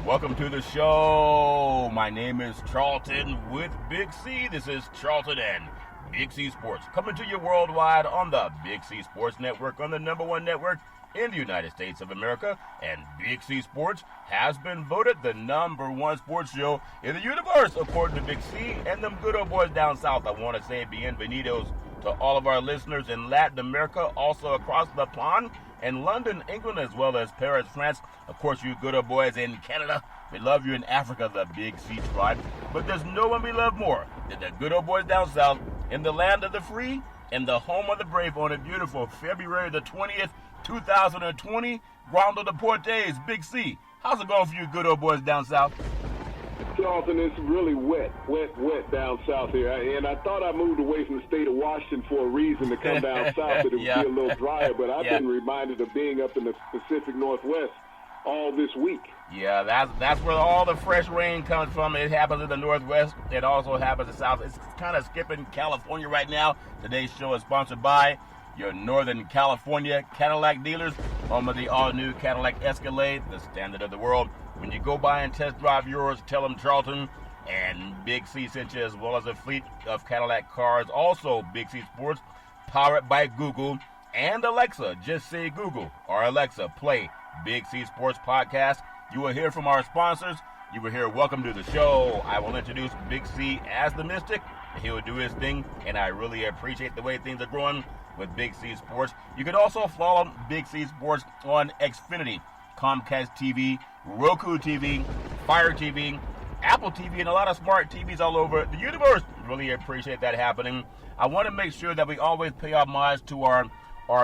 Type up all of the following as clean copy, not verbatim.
Welcome to the show. My name is Charlton with Big C. This is Charlton and Big C Sports, coming to you worldwide on the Big C Sports Network, on the #1 network in the United States of America. And Big C Sports has been voted the #1 sports show in the universe, according to Big C and them good old boys down south. I want to say bienvenidos to all of our listeners in Latin America, also across the pond, in London, England, as well as Paris, France. Of course, you good old boys in Canada. We love you in Africa, the Big C tribe. But there's no one we love more than the good old boys down south in the land of the free and the home of the brave on a beautiful February the 20th, 2020. Ground of the Portes, Big C. How's it going for you good old boys down south? Charlton, it's really wet down south here. And I thought I moved away from the state of Washington for a reason to come down south, that it would be a little drier. But I've been reminded of being up in the Pacific Northwest all this week. Yeah, that's where all the fresh rain comes from. It happens in the Northwest. It also happens in the South. It's kind of skipping California right now. Today's show is sponsored by your Northern California Cadillac dealers, home of the all-new Cadillac Escalade, the standard of the world. When you go by and test drive yours, tell them Charlton and Big C sent you, as well as a fleet of Cadillac cars. Also, Big C Sports, powered by Google and Alexa. Just say Google or Alexa, play Big C Sports Podcast. You will hear from our sponsors. You will hear Welcome to the Show. I will introduce Big C as the Mystic. He will do his thing, and I really appreciate the way things are growing with Big C Sports. You can also follow Big C Sports on Xfinity, Comcast TV, Roku TV, Fire TV, Apple TV, and a lot of smart TVs all over the universe. Really appreciate that happening. I want to make sure that we always pay homage to our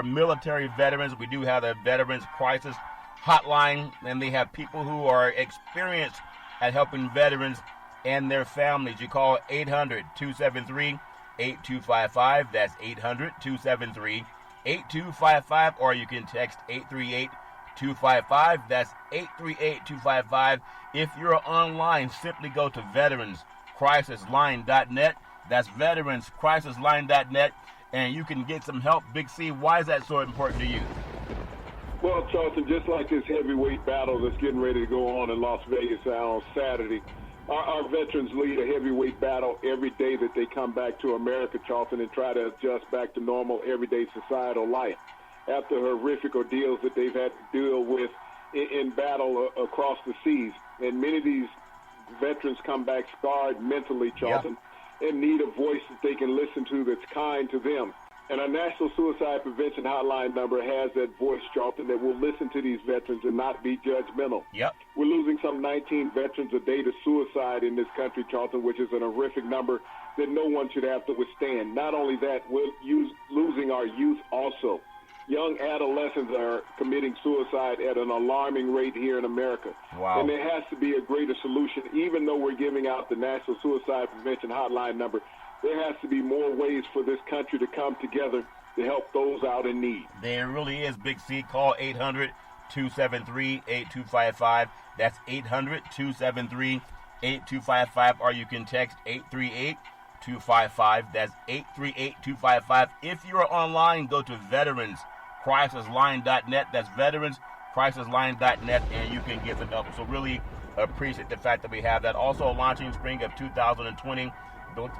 military veterans. We do have a Veterans Crisis Hotline, and they have people who are experienced at helping veterans and their families. You call 800-273-8255. That's 800-273-8255, or you can text 838-255. That's 838-255. If you're online, simply go to veteranscrisisline.net. That's veteranscrisisline.net, and you can get some help. Big C, why is that so important to you? Well, Charlton, just like this heavyweight battle that's getting ready to go on in Las Vegas on Saturday, our veterans lead a heavyweight battle every day that they come back to America, Charlton, and try to adjust back to normal everyday societal life after horrific ordeals that they've had to deal with in battle across the seas. And many of these veterans come back scarred mentally, Charlton, and need a voice that they can listen to that's kind to them. And our National Suicide Prevention Hotline number has that voice, Charlton, that will listen to these veterans and not be judgmental. Yep. We're losing some 19 veterans a day to suicide in this country, Charlton, which is an horrific number that no one should have to withstand. Not only that, we're losing our youth also. Young adolescents are committing suicide at an alarming rate here in America. Wow. And there has to be a greater solution. Even though we're giving out the National Suicide Prevention Hotline number, there has to be more ways for this country to come together to help those out in need. There really is, Big C. Call 800-273-8255. That's 800-273-8255. Or you can text 838-255. That's 838-255. If you're online, go to veteranscrisisline.net. That's veteranscrisisline.net, and you can get some help. So really appreciate the fact that we have that. Also launching spring of 2020,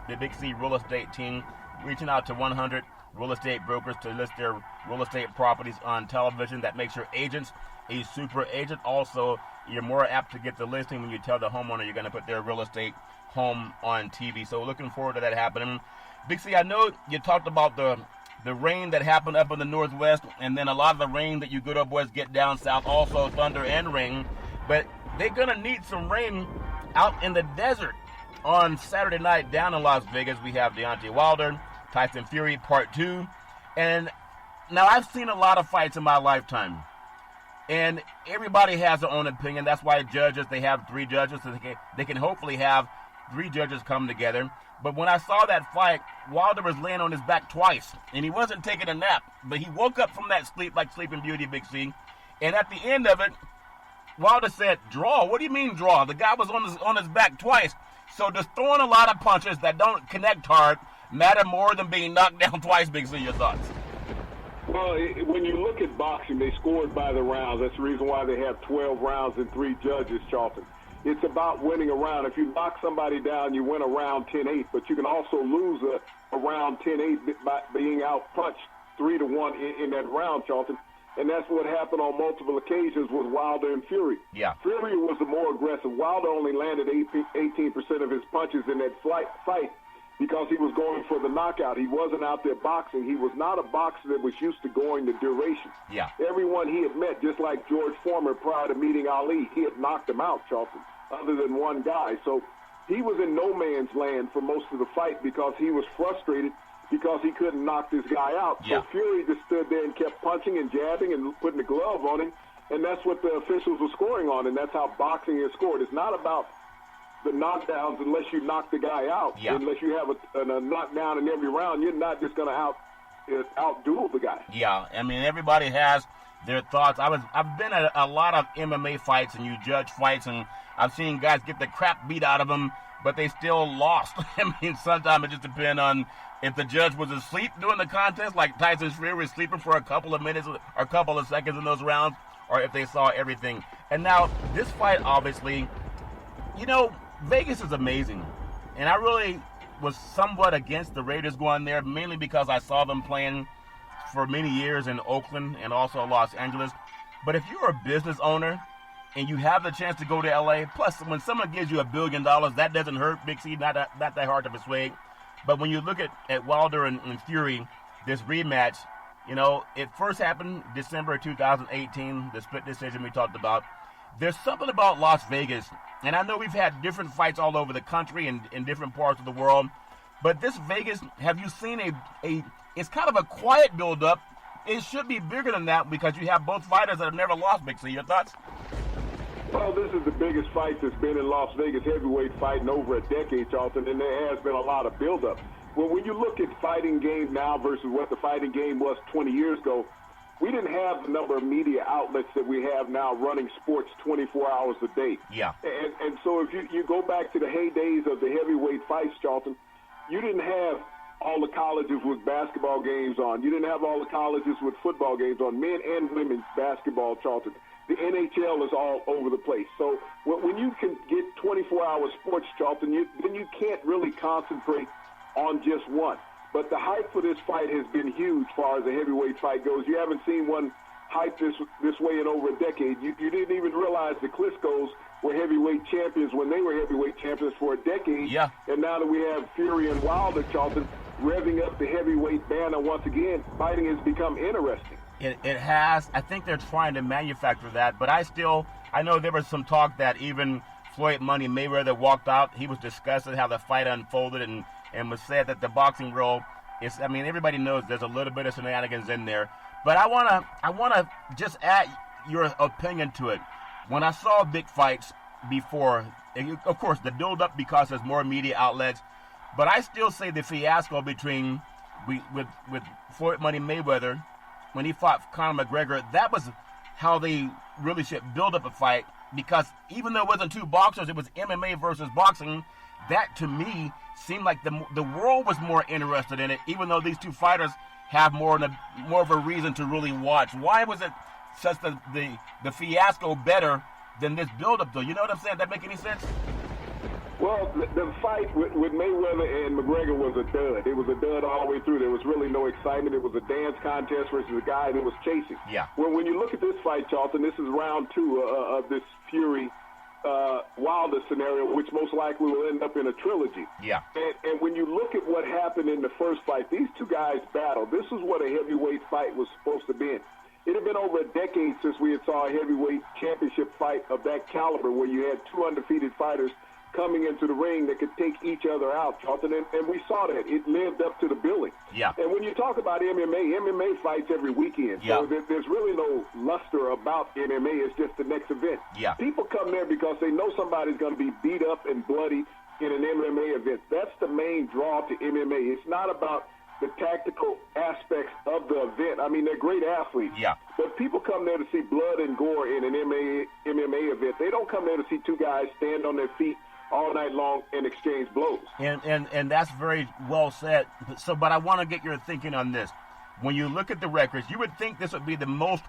the Big C real estate team reaching out to 100 real estate brokers to list their real estate properties on television. That makes your agents a super agent. Also, you're more apt to get the listing when you tell the homeowner you're going to put their real estate home on TV. So looking forward to that happening. Big C, I know you talked about the rain that happened up in the Northwest, and then a lot of the rain that you good old boys get down south, also thunder and rain. But they're going to need some rain out in the desert. On Saturday night down in Las Vegas, we have Deontay Wilder, Tyson Fury Part 2. And now I've seen a lot of fights in my lifetime. And everybody has their own opinion. That's why judges, they have 3 judges, so they can hopefully have 3 judges come together. But when I saw that fight, Wilder was laying on his back twice. And he wasn't taking a nap. But he woke up from that sleep like Sleeping Beauty, Big C. And at the end of it, Wilder said, draw? What do you mean draw? The guy was on his back twice. So just throwing a lot of punches that don't connect hard matter more than being knocked down twice, Big C. Your thoughts? Well, when you look at boxing, they scored by the rounds. That's the reason why they have 12 rounds and 3 judges, Charlton. It's about winning a round. If you knock somebody down, you win a round 10-8, but you can also lose a round 10-8 by being out-punched 3-1 in that round, Charlton. And that's what happened on multiple occasions with Wilder and Fury. Yeah. Fury was the more aggressive. Wilder only landed 18% of his punches in that fight because he was going for the knockout. He wasn't out there boxing. He was not a boxer that was used to going the duration. Yeah. Everyone he had met, just like George Foreman prior to meeting Ali, he had knocked him out, Charlton, other than one guy. So he was in no man's land for most of the fight because he was frustrated because he couldn't knock this guy out. Yeah. So Fury just stood there and kept punching and jabbing and putting the glove on him, and that's what the officials were scoring on, and that's how boxing is scored. It's not about the knockdowns unless you knock the guy out. Yeah. Unless you have a knockdown in every round, you're not just going to outduel the guy. Yeah, I mean, everybody has their thoughts. I've been at a lot of MMA fights, and you judge fights, and I've seen guys get the crap beat out of them, but they still lost. I mean, sometimes it just depends on if the judge was asleep during the contest, like Tyson Fury was sleeping for a couple of minutes or a couple of seconds in those rounds, or if they saw everything. And now, this fight, obviously, you know, Vegas is amazing. And I really was somewhat against the Raiders going there, mainly because I saw them playing for many years in Oakland and also Los Angeles. But if you're a business owner and you have the chance to go to LA, plus when someone gives you $1 billion, that doesn't hurt, Big C, not that hard to persuade. But when you look at Wilder and Fury, this rematch, you know, it first happened December 2018, the split decision we talked about. There's something about Las Vegas, and I know we've had different fights all over the country and in different parts of the world, but this Vegas, have you seen it's kind of a quiet build-up. It should be bigger than that because you have both fighters that have never lost, Big C. Your thoughts? Well, this is the biggest fight that's been in Las Vegas, heavyweight fight in over a decade, Charlton, and there has been a lot of build-up. Well, when you look at fighting game now versus what the fighting game was 20 years ago, we didn't have the number of media outlets that we have now running sports 24 hours a day. Yeah. And so if you go back to the heydays of the heavyweight fights, Charlton, you didn't have all the colleges with basketball games on. You didn't have all the colleges with football games on, men and women's basketball, Charlton. The NHL is all over the place. So when you can get 24-hour sports, Charlton, then you can't really concentrate on just one. But the hype for this fight has been huge as far as the heavyweight fight goes. You haven't seen one hype this way in over a decade. You didn't even realize the Klitschko's were heavyweight champions when they were heavyweight champions for a decade. Yeah. And now that we have Fury and Wilder, Charlton, revving up the heavyweight banner once again, fighting has become interesting. It has. I think they're trying to manufacture that, but I know there was some talk that even Floyd Money Mayweather walked out. He was discussing how the fight unfolded and was said that the boxing world is, I mean, everybody knows there's a little bit of shenanigans in there. But I wanna just add your opinion to it. When I saw big fights before, of course, the build-up because there's more media outlets, but I still say the fiasco between with Floyd Money Mayweather when he fought Conor McGregor, that was how they really should build up a fight, because even though it wasn't two boxers, it was MMA versus boxing. That, to me, seemed like the world was more interested in it, even though these two fighters have more of a reason to really watch. Why was it such the fiasco better than this build-up, though? You know what I'm saying? That make any sense? Well, the fight with Mayweather and McGregor was a dud. It was a dud all the way through. There was really no excitement. It was a dance contest versus a guy that was chasing. Yeah. Well, when you look at this fight, Charlton, this is round 2 of this Fury Wilder scenario, which most likely will end up in a trilogy. Yeah. And when you look at what happened in the first fight, these two guys battled. This is what a heavyweight fight was supposed to be. It had been over a decade since we had saw a heavyweight championship fight of that caliber, where you had two undefeated fighters coming into the ring that could take each other out, Charlton, and we saw that. It lived up to the billing. Yeah. And when you talk about MMA fights every weekend. Yeah. So there's really no luster about MMA. It's just the next event. Yeah. People come there because they know somebody's going to be beat up and bloody in an MMA event. That's the main draw to MMA. It's not about the tactical aspects of the event. I mean, they're great athletes. Yeah. But people come there to see blood and gore in an MMA event. They don't come there to see two guys stand on their feet all night long and exchange blows. And that's very well said. So, but I want to get your thinking on this. when you look at the records, you would think this would be the most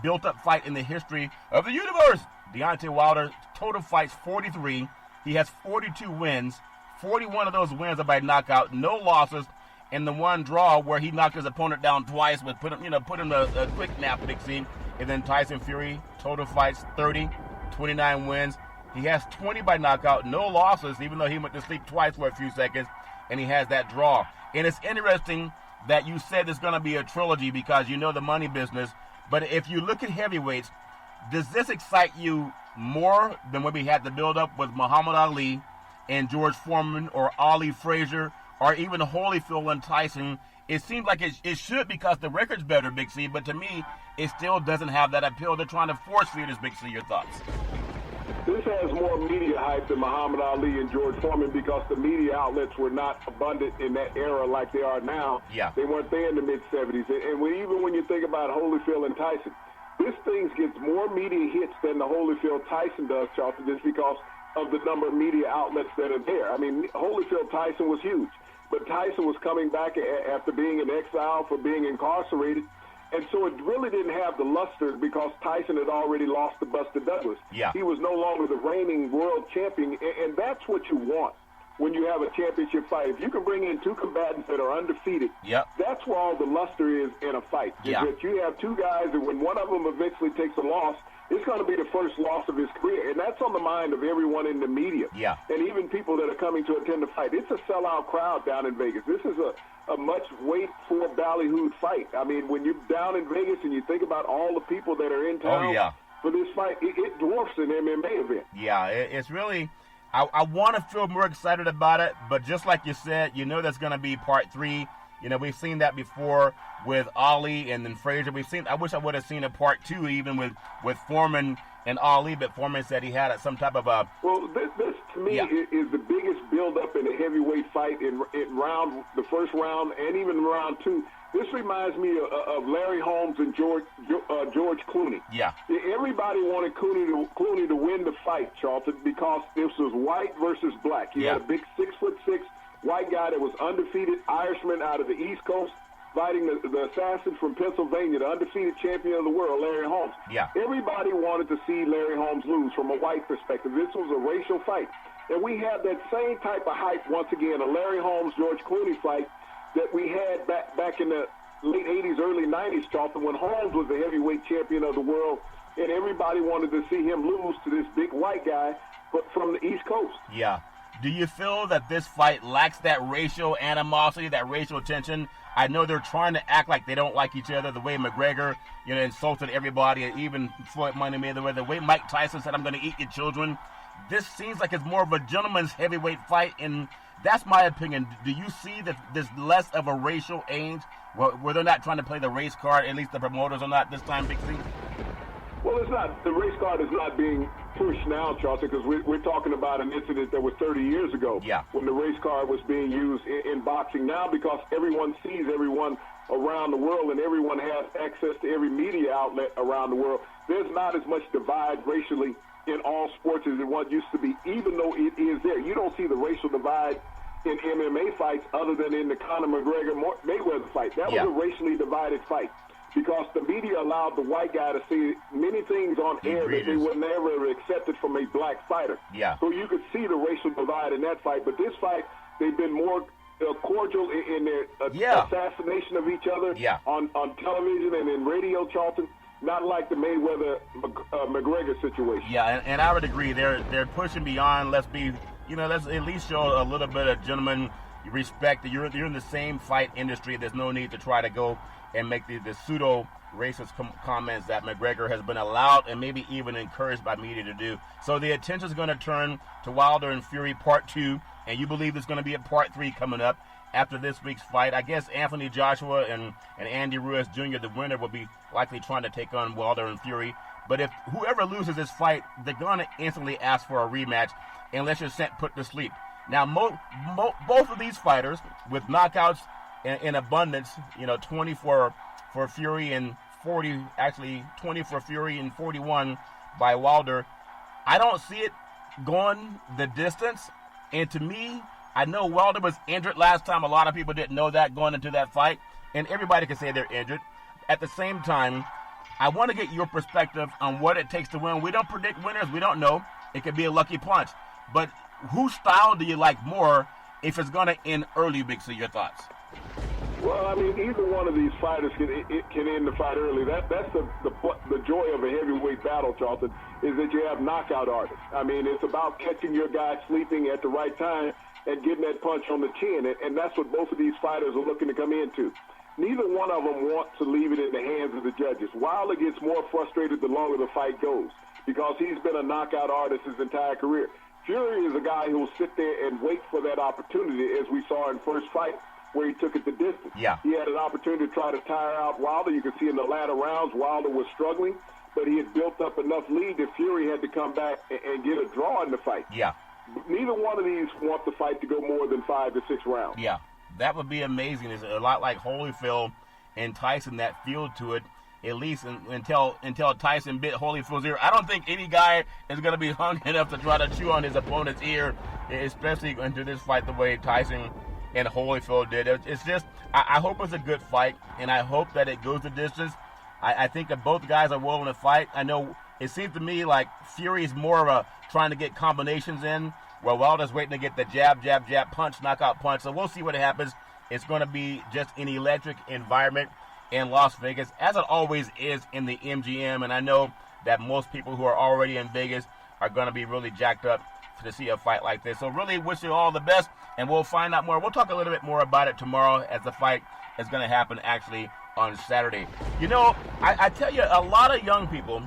built-up fight in the history of the universe. Deontay Wilder, total fights 43. He has 42 wins. 41 of those wins are by knockout, no losses, and the one draw where he knocked his opponent down twice, but put him a quick nap, Big C. And then Tyson Fury, total fights 30, 29 wins. He has 20 by knockout, no losses, even though he went to sleep twice for a few seconds, and he has that draw. And it's interesting that you said it's going to be a trilogy because you know the money business. But if you look at heavyweights, does this excite you more than when we had the build-up with Muhammad Ali and George Foreman or Ali Frazier or even Holyfield and Tyson? It seems like it should because the record's better, Big C, but to me, it still doesn't have that appeal. They're trying to force feed us, Big C. Your thoughts? This has more media hype than Muhammad Ali and George Foreman because the media outlets were not abundant in that era like they are now. Yeah. They weren't there in the mid-'70s. And even when you think about Holyfield and Tyson, this thing gets more media hits than the Holyfield-Tyson does, Charlton, just because of the number of media outlets that are there. I mean, Holyfield-Tyson was huge, but Tyson was coming back after being in exile for being incarcerated. And so it really didn't have the luster because Tyson had already lost to Buster Douglas. Yeah. He was no longer the reigning world champion, and that's what you want when you have a championship fight. If you can bring in two combatants that are undefeated, yep, that's where all the luster is in a fight. Yeah. That you have two guys, and when one of them eventually takes a loss, it's going to be the first loss of his career, and that's on the mind of everyone in the media. Yeah. And even people that are coming to attend the fight. It's a sellout crowd down in Vegas. This is a much wait for ballyhooed fight. I mean, when you're down in Vegas and you think about all the people that are in town for this fight, it dwarfs an MMA event. Yeah, it's really, I want to feel more excited about it, but just like you said, you know that's going to be part 3. You know, we've seen that before with Ali and then Frazier. I wish I would have seen a part 2 even with Foreman and Ali, but Foreman said he had some type of a... Well, this to me is the biggest build-up in a heavyweight fight in the first round and even round 2. This reminds me of Larry Holmes and George Clooney. Yeah. Everybody wanted Clooney to win the fight, Charlton, because this was white versus black. He had a big 6'6" white guy that was undefeated, Irishman out of the East Coast, fighting the assassin from Pennsylvania, the undefeated champion of the world, Larry Holmes. Yeah. Everybody wanted to see Larry Holmes lose from a white perspective. This was a racial fight. And we had that same type of hype, once again, a Larry Holmes-George Clooney fight that we had back in the late 80s, early 90s, Charlton, when Holmes was the heavyweight champion of the world, and everybody wanted to see him lose to this big white guy from the East Coast. Yeah. Do you feel that this fight lacks that racial animosity, that racial tension? I know they're trying to act like they don't like each other, the way McGregor, insulted everybody, and even Floyd Money Mayweather, the way Mike Tyson said, "I'm going to eat your children." This seems like it's more of a gentleman's heavyweight fight, and that's my opinion. Do you see that there's less of a racial ainge where they're not trying to play the race card, at least the promoters are not this time, Big C? Well, it's not. The race card is not being pushed now, Charlton, because we're talking about an incident that was 30 years ago when the race card was being used in boxing. Now, because everyone sees everyone around the world and everyone has access to every media outlet around the world, there's not as much divide racially in all sports as it once used to be, even though it is there. You don't see the racial divide in MMA fights other than in the Conor McGregor-Mayweather fight. That was a racially divided fight, because the media allowed the white guy to see many things on air that they would never have accepted from a black fighter. Yeah. So you could see the racial divide in that fight. But this fight, they've been more cordial in their assassination of each other on television and in radio, Charlton. Not like the Mayweather-McGregor situation. Yeah, and I would agree. They're pushing beyond. Let's at least show a little bit of gentleman respect. That you're in the same fight industry. There's no need to try to go and make the pseudo-racist comments that McGregor has been allowed and maybe even encouraged by media to do. So the attention is going to turn to Wilder and Fury Part 2, and you believe there's going to be a Part 3 coming up after this week's fight. I guess Anthony Joshua and Andy Ruiz Jr., the winner, will be likely trying to take on Wilder and Fury. But if whoever loses this fight, they're going to instantly ask for a rematch unless you're put to sleep. Now, both of these fighters with knockouts in abundance, 20 for Fury and 40, actually 20 for Fury and 41 by Wilder. I don't see it going the distance. And to me, I know Wilder was injured last time. A lot of people didn't know that going into that fight. and everybody can say they're injured. At the same time, I want to get your perspective on what it takes to win. We don't predict winners. We don't know. It could be a lucky punch. But whose style do you like more if it's going to end early, Big C? Your thoughts? Well, I mean, either one of these fighters can end the fight early. That's the joy of a heavyweight battle, Charlton, is that you have knockout artists. I mean, it's about catching your guy sleeping at the right time and getting that punch on the chin, and that's what both of these fighters are looking to come into. Neither one of them wants to leave it in the hands of the judges. Wilder gets more frustrated the longer the fight goes because he's been a knockout artist his entire career. Fury is a guy who will sit there and wait for that opportunity, as we saw in first fight, where he took it the distance. Yeah. He had an opportunity to try to tire out Wilder. You can see in the latter rounds, Wilder was struggling, but he had built up enough lead that Fury had to come back and get a draw in the fight. Yeah. Neither one of these want the fight to go more than 5 to 6 rounds. Yeah. That would be amazing. It's a lot like Holyfield and Tyson, that feel to it, at least until Tyson bit Holyfield's ear. I don't think any guy is going to be hung enough to try to chew on his opponent's ear, especially into this fight the way Tyson and Holyfield did. It's just, I hope it's a good fight, and I hope that it goes the distance. I think that both guys are willing to fight. I know it seems to me like Fury is more of a trying to get combinations in, where Wilder's waiting to get the jab, jab, jab, punch, knockout punch. So we'll see what happens. It's going to be just an electric environment in Las Vegas, as it always is in the MGM. And I know that most people who are already in Vegas are going to be really jacked up to see a fight like this. So really wish you all the best, and we'll find out more. We'll talk a little bit more about it tomorrow, as the fight is going to happen actually on Saturday. You know, I tell you, a lot of young people,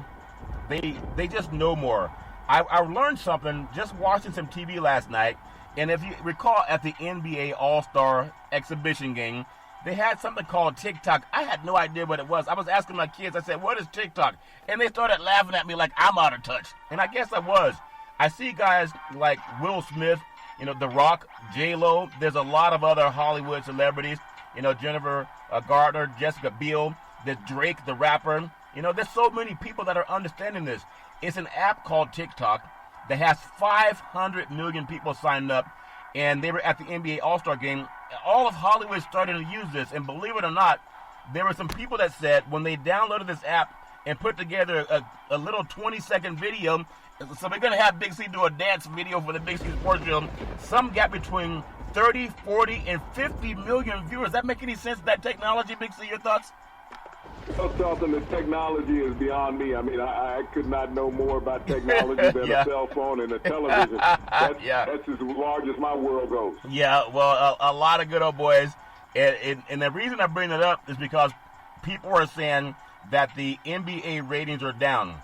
they just know more. I learned something just watching some TV last night, and if you recall at the NBA All-Star exhibition game, they had something called TikTok. I had no idea what it was. I was asking my kids, I said, what is TikTok? And they started laughing at me like I'm out of touch. And I guess I was. I see guys like Will Smith, you know, The Rock, J-Lo. There's a lot of other Hollywood celebrities, you know, Jennifer Garner, Jessica Biel. There's Drake, the rapper. You know, there's so many people that are understanding this. It's an app called TikTok that has 500 million people signed up, and they were at the NBA All-Star game. All of Hollywood started to use this, and believe it or not, there were some people that said when they downloaded this app and put together a little 20-second video, so they're going to have Big C do a dance video for the Big C Sports Show, some got between 30, 40, and 50 million viewers. That make any sense, that technology, Big C? Your thoughts? Well, Charlton, the technology is beyond me. I mean, I could not know more about technology than Yeah. a cell phone and a television. That's as large as my world goes. Yeah, well, a lot of good old boys. And the reason I bring it up is because people are saying that the NBA ratings are down.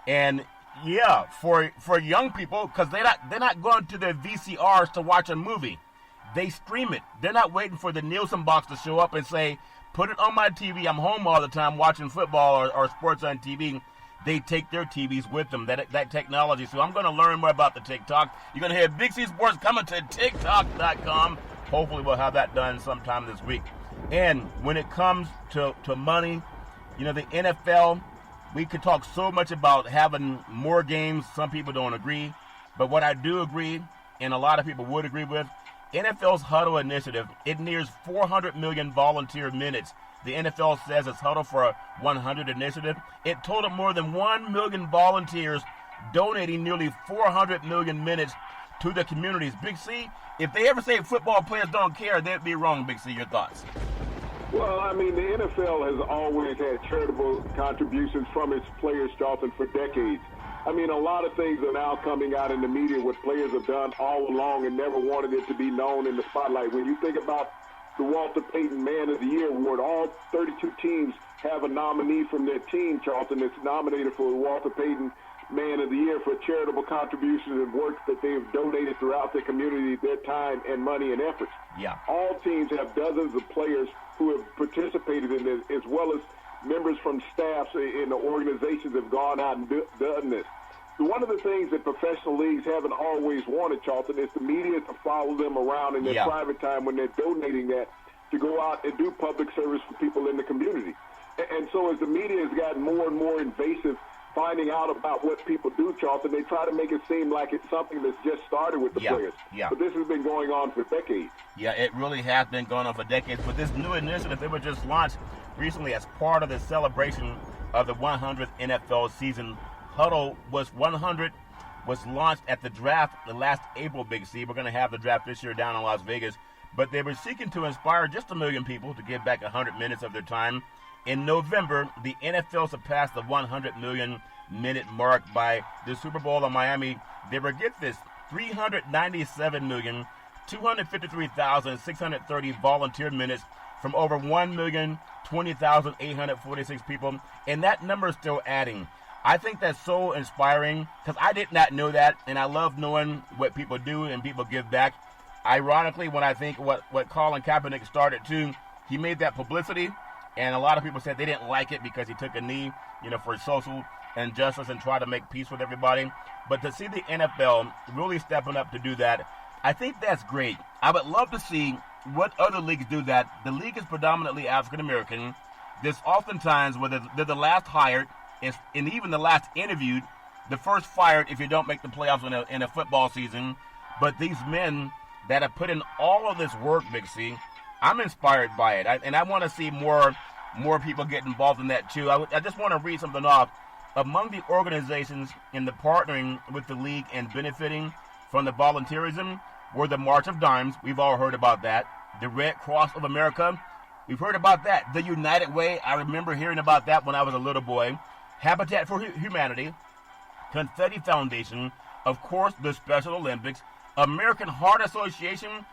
And yeah, for young people, because they're not going to their VCRs to watch a movie. They stream it. They're not waiting for the Nielsen box to show up and say, put it on my TV. I'm home all the time watching football or sports on TV. They take their TVs with them, that technology. So I'm going to learn more about the TikTok. You're going to hear Big C Sports coming to TikTok.com. Hopefully we'll have that done sometime this week. And when it comes to money, you know, the NFL, we could talk so much about having more games. Some people don't agree. But what I do agree, and a lot of people would agree with, NFL's Huddle initiative, it nears 400 million volunteer minutes. The NFL says it's Huddle for 100 initiative. It totaled more than 1 million volunteers, donating nearly 400 million minutes to the communities. Big C, if they ever say football players don't care, they'd be wrong, Big C. Your thoughts? Well, I mean, the NFL has always had charitable contributions from its players, Charlton, for decades. I mean, a lot of things are now coming out in the media what players have done all along and never wanted it to be known in the spotlight. When you think about the Walter Payton Man of the Year award, all 32 teams have a nominee from their team, Charlton, that's nominated for the Walter Payton Man of the Year for charitable contributions and work that they have donated throughout their community, their time and money and efforts. Yeah. All teams have dozens of players who have participated in this, as well as members from staffs in the organizations have gone out and done this. One of the things that professional leagues haven't always wanted, Charlton, is the media to follow them around in their private time when they're donating that to go out and do public service for people in the community. And so as the media has gotten more and more invasive finding out about what people do, Charlton. They try to make it seem like it's something that's just started with the players. Yeah. But this has been going on for decades. Yeah, it really has been going on for decades. But this new initiative, it was just launched recently as part of the celebration of the 100th NFL season. Huddle was 100 was launched at the draft the last April, Big C. We're going to have the draft this year down in Las Vegas. But they were seeking to inspire just 1 million people to give back 100 minutes of their time. In November, the NFL surpassed the 100 million minute mark by the Super Bowl in Miami. They were, get this, 397,253,630 volunteer minutes from over 1,020,846 people. And that number is still adding. I think that's so inspiring because I did not know that, and I love knowing what people do and people give back. Ironically, when I think what Colin Kaepernick started too, he made that publicity, and a lot of people said they didn't like it because he took a knee, for social injustice and try to make peace with everybody. But to see the NFL really stepping up to do that, I think that's great. I would love to see what other leagues do that. The league is predominantly African American. There's oftentimes where they're the last hired, and even the last interviewed, the first fired if you don't make the playoffs in a football season. But these men that have put in all of this work, Big C, I'm inspired by it. I want to see more people get involved in that too. I just want to read something off. Among the organizations in the partnering with the league and benefiting from the volunteerism were the March of Dimes. We've all heard about that. The Red Cross of America. We've heard about that. The United Way. I remember hearing about that when I was a little boy. Habitat for Humanity, Confetti Foundation, of course, the Special Olympics, American Heart Association,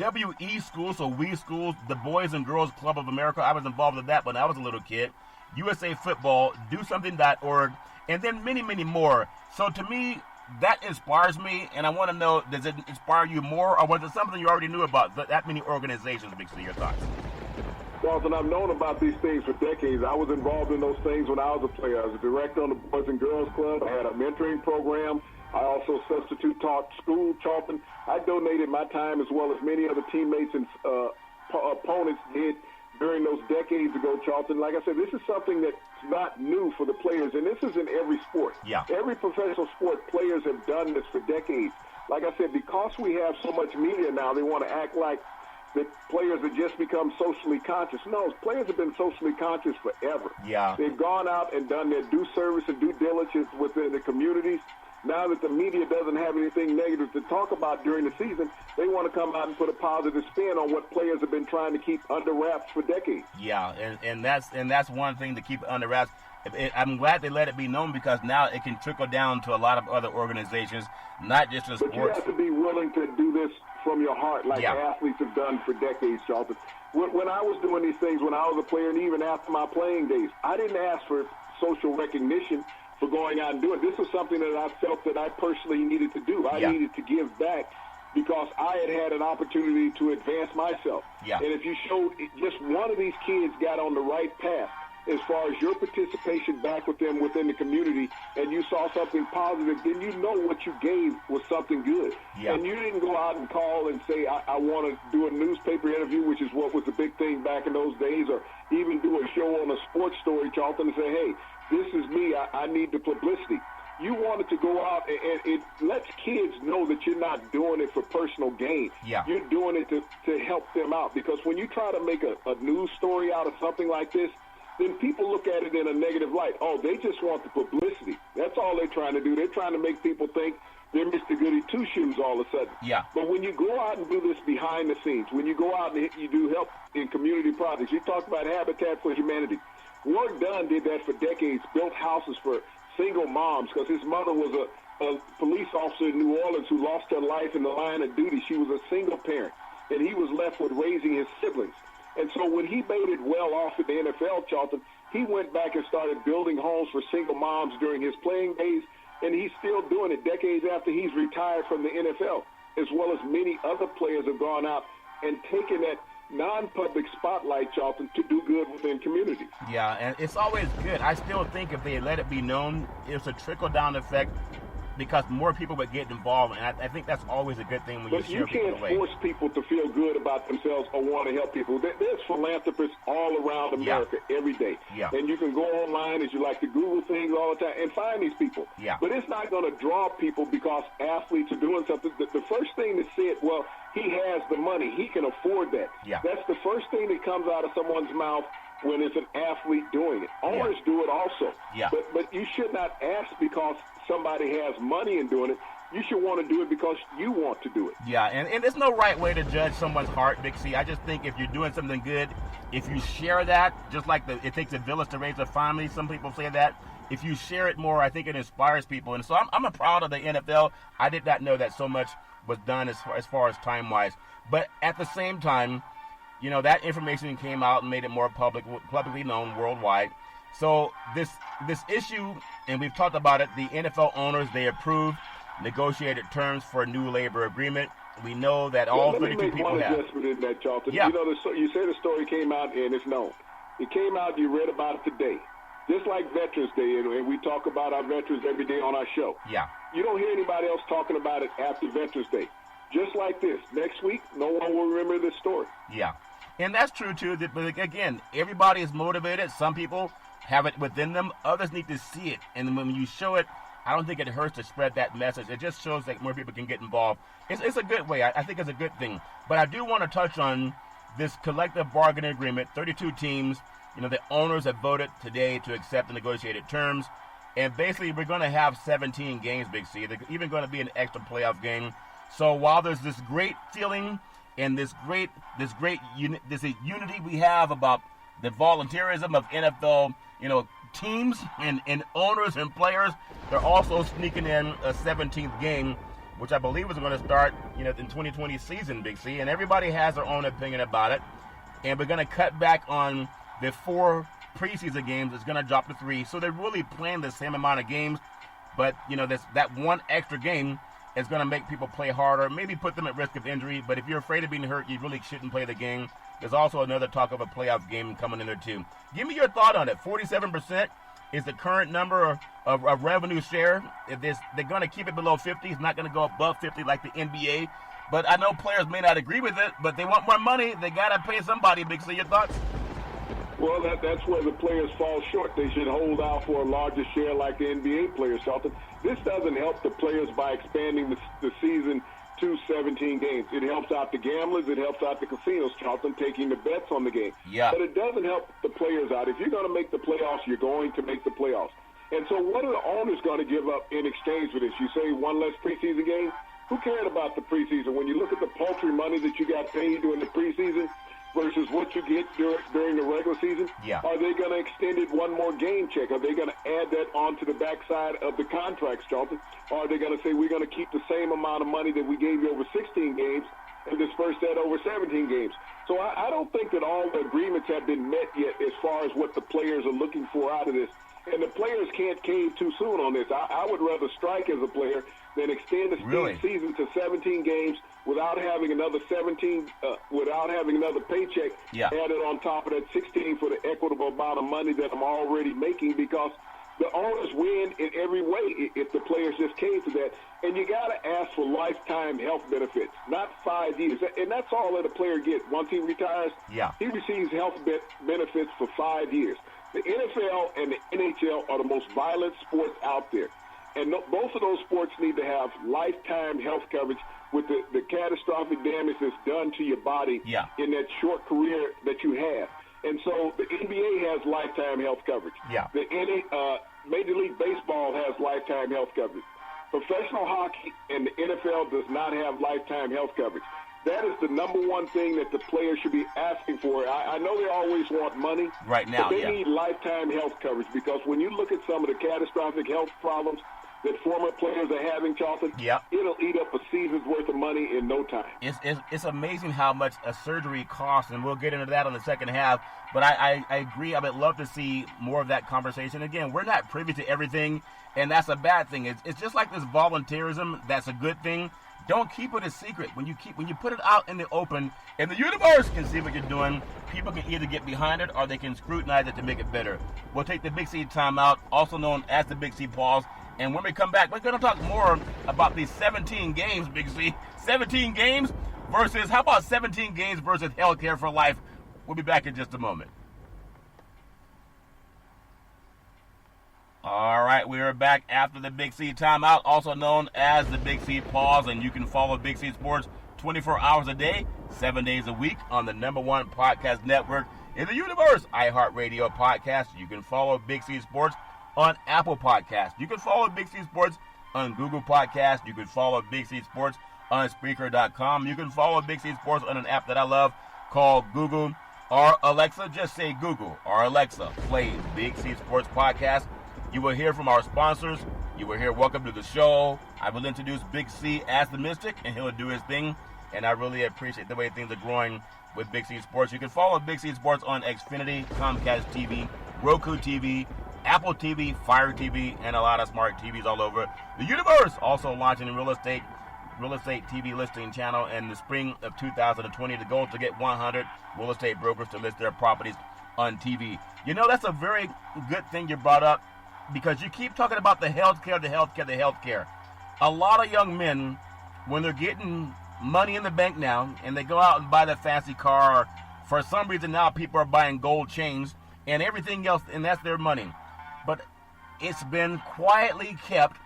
WE Schools, so We Schools, the Boys and Girls Club of America. I was involved in that when I was a little kid. USA Football, DoSomething.org, and then many, many more. So to me, that inspires me, and I want to know, does it inspire you more, or was it something you already knew about, that many organizations? Big C, your thoughts? Charlton, I've known about these things for decades. I was involved in those things when I was a player. I was a director on the Boys and Girls Club. I had a mentoring program. I also substitute taught school, Charlton. I donated my time as well as many other teammates and opponents did during those decades ago, Charlton. Like I said, this is something that's not new for the players, and this is in every sport. Yeah. Every professional sport, players have done this for decades. Like I said, because we have so much media now, they want to act like that players have just become socially conscious. No, players have been socially conscious forever. Yeah. They've gone out and done their due service and due diligence within the communities. Now that the media doesn't have anything negative to talk about during the season, they want to come out and put a positive spin on what players have been trying to keep under wraps for decades. Yeah, and that's one thing to keep it under wraps. I'm glad they let it be known because now it can trickle down to a lot of other organizations, not just in sports. But you have to be willing to do this from your heart like athletes have done for decades, Charlton. When I was doing these things, when I was a player and even after my playing days, I didn't ask for social recognition for going out and doing it. This was something that I felt that I personally needed to do. I needed to give back because I had an opportunity to advance myself. Yeah. And if you showed just one of these kids got on the right path as far as your participation back with them within the community and you saw something positive, then you know what you gave was something good. Yeah. And you didn't go out and call and say, I want to do a newspaper interview, which is what was the big thing back in those days, or even do a show on a sports story, Charlton, and say, hey, this is me, I need the publicity. You wanted to go out and it lets kids know that you're not doing it for personal gain. Yeah. You're doing it to help them out. Because when you try to make a news story out of something like this, then people look at it in a negative light. Oh, they just want the publicity. That's all they're trying to do. They're trying to make people think they're Mr. Goody Two-Shoes all of a sudden. Yeah. But when you go out and do this behind the scenes, when you go out and you do help in community projects, you talk about Habitat for Humanity. Ward Dunn did that for decades, built houses for single moms because his mother was a police officer in New Orleans who lost her life in the line of duty. She was a single parent, and he was left with raising his siblings. And so when he made it well off in the NFL, Charlton, he went back and started building homes for single moms during his playing days, and he's still doing it decades after he's retired from the NFL, as well as many other players have gone out and taken that non-public spotlight, Charlton, to do good within community. Yeah, and it's always good. I still think if they let it be known, it's a trickle-down effect because more people would get involved, and I think that's always a good thing when but you share people can't away. force people to feel good about themselves or want to help people. There's philanthropists all around America every day. Yeah. And you can go online, as you like to Google things all the time, and find these people. Yeah. But it's not going to draw people because athletes are doing something. The first thing that said, well, he has the money. He can afford that. Yeah. That's the first thing that comes out of someone's mouth when it's an athlete doing it. Owners do it also. Yeah. But you should not ask because somebody has money in doing it. You should want to do it because you want to do it. Yeah, and there's no right way to judge someone's heart, Big C. I just think if you're doing something good, if you share that, just like it takes a village to raise a family, some people say that. If you share it more, I think it inspires people. And so I'm proud of the NFL. I did not know that so much was done as far as time-wise. But at the same time, you know, that information came out and made it more publicly known worldwide. So this issue, and we've talked about it, the NFL owners, they approved negotiated terms for a new labor agreement. We know that all 32 people have. Let me make one adjustment in that, Charlton. Yeah. You know, you say the story came out and it's known. It came out, you read about it today. Just like Veterans Day, and we talk about our veterans every day on our show. Yeah. You don't hear anybody else talking about it after Veterans Day. Just like this. Next week, no one will remember this story. Yeah. And that's true, too. But again, everybody is motivated. Some people have it within them. Others need to see it. And when you show it, I don't think it hurts to spread that message. It just shows that more people can get involved. It's a good way. I think it's a good thing. But I do want to touch on this collective bargaining agreement. 32 teams, you know, the owners have voted today to accept the negotiated terms. And basically, we're going to have 17 games, Big C. There's even going to be an extra playoff game. So while there's this great feeling and this unity we have about the volunteerism of NFL, you know, teams and owners and players, they're also sneaking in a 17th game, which I believe is going to start, you know, in 2020 season, Big C. And everybody has their own opinion about it. And we're going to cut back on the 4 preseason games. It's going to drop to 3. So they're really playing the same amount of games. But, you know, that one extra game is going to make people play harder, maybe put them at risk of injury. But if you're afraid of being hurt, you really shouldn't play the game. There's also another talk of a playoff game coming in there, too. Give me your thought on it. 47% is the current number of revenue share. If they're going to keep it below 50. It's not going to go above 50 like the NBA. But I know players may not agree with it, but they want more money. They got to pay somebody, Big C. Your thoughts? Well, that's where the players fall short. They should hold out for a larger share like the NBA players, Charlton. This doesn't help the players by expanding the season to 17 games. It helps out the gamblers. It helps out the casinos, Charlton, taking the bets on the game. Yeah. But it doesn't help the players out. If you're going to make the playoffs, you're going to make the playoffs. And so what are the owners going to give up in exchange for this? You say one less preseason game? Who cared about the preseason? When you look at the paltry money that you got paid during the preseason versus what you get during the regular season, are they going to extend it one more game check? Are they going to add that onto the backside of the contracts, Charlton? Or are they going to say we're going to keep the same amount of money that we gave you over 16 games and disperse that over 17 games? So I don't think that all the agreements have been met yet as far as what the players are looking for out of this. And the players can't cave too soon on this. I would rather strike as a player than extend the season to 17 games without having another 17, without having another paycheck added on top of that 16 for the equitable amount of money that I'm already making, because the owners win in every way if the players just came to that. And you got to ask for lifetime health benefits, not 5 years. And that's all that a player gets. Once he retires, he receives health benefits for 5 years. The NFL and the NHL are the most violent sports out there. And both of those sports need to have lifetime health coverage with the catastrophic damage that's done to your body in that short career that you have. And so the NBA has lifetime health coverage. The Major League Baseball has lifetime health coverage. Professional hockey and the NFL does not have lifetime health coverage. That is the number one thing that the players should be asking for. I know they always want money. Right now, but they need lifetime health coverage, because when you look at some of the catastrophic health problems that former players are having, Charlton, it'll eat up a season's worth of money in no time. It's amazing how much a surgery costs, and we'll get into that on the second half. But I agree. I would love to see more of that conversation. Again, we're not privy to everything, and that's a bad thing. It's just like this volunteerism. That's a good thing. Don't keep it a secret. When you put it out in the open, and the universe can see what you're doing, people can either get behind it or they can scrutinize it to make it better. We'll take the Big C timeout, also known as the Big C pause, And when we come back, we're going to talk more about these 17 games, Big C. 17 games versus, how about 17 games versus healthcare for life? We'll be back in just a moment. All right, we are back after the Big C timeout, also known as the Big C pause, and you can follow Big C Sports 24 hours a day, 7 days a week on the #1 podcast network in the universe, iHeartRadio Podcast. You can follow Big C Sports on Apple Podcasts. You can follow Big C Sports on Google Podcasts. You can follow Big C Sports on Spreaker.com. You can follow Big C Sports on an app that I love called Google or Alexa. Just say Google or Alexa, play Big C Sports Podcast. You will hear from our sponsors. You will hear Welcome to the Show. I will introduce Big C as the Mystic, and he'll do his thing. And I really appreciate the way things are growing with Big C Sports. You can follow Big C Sports on Xfinity, Comcast TV, Roku TV, Apple TV, Fire TV, and a lot of smart TVs all over the universe. Also launching a real estate TV listing channel in the spring of 2020. The goal is to get 100 real estate brokers to list their properties on TV. You know, that's a very good thing you brought up, because you keep talking about the healthcare. A lot of young men, when they're getting money in the bank now, and they go out and buy the fancy car, for some reason now people are buying gold chains and everything else, and that's their money. But it's been quietly kept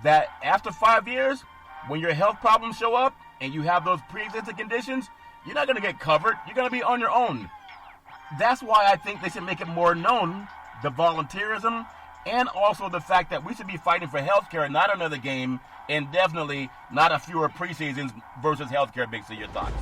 that after 5 years, when your health problems show up and you have those pre-existing conditions, you're not going to get covered. You're going to be on your own. That's why I think they should make it more known, the volunteerism, and also the fact that we should be fighting for healthcare, not another game, and definitely not a fewer preseasons versus healthcare. Big C, your thoughts?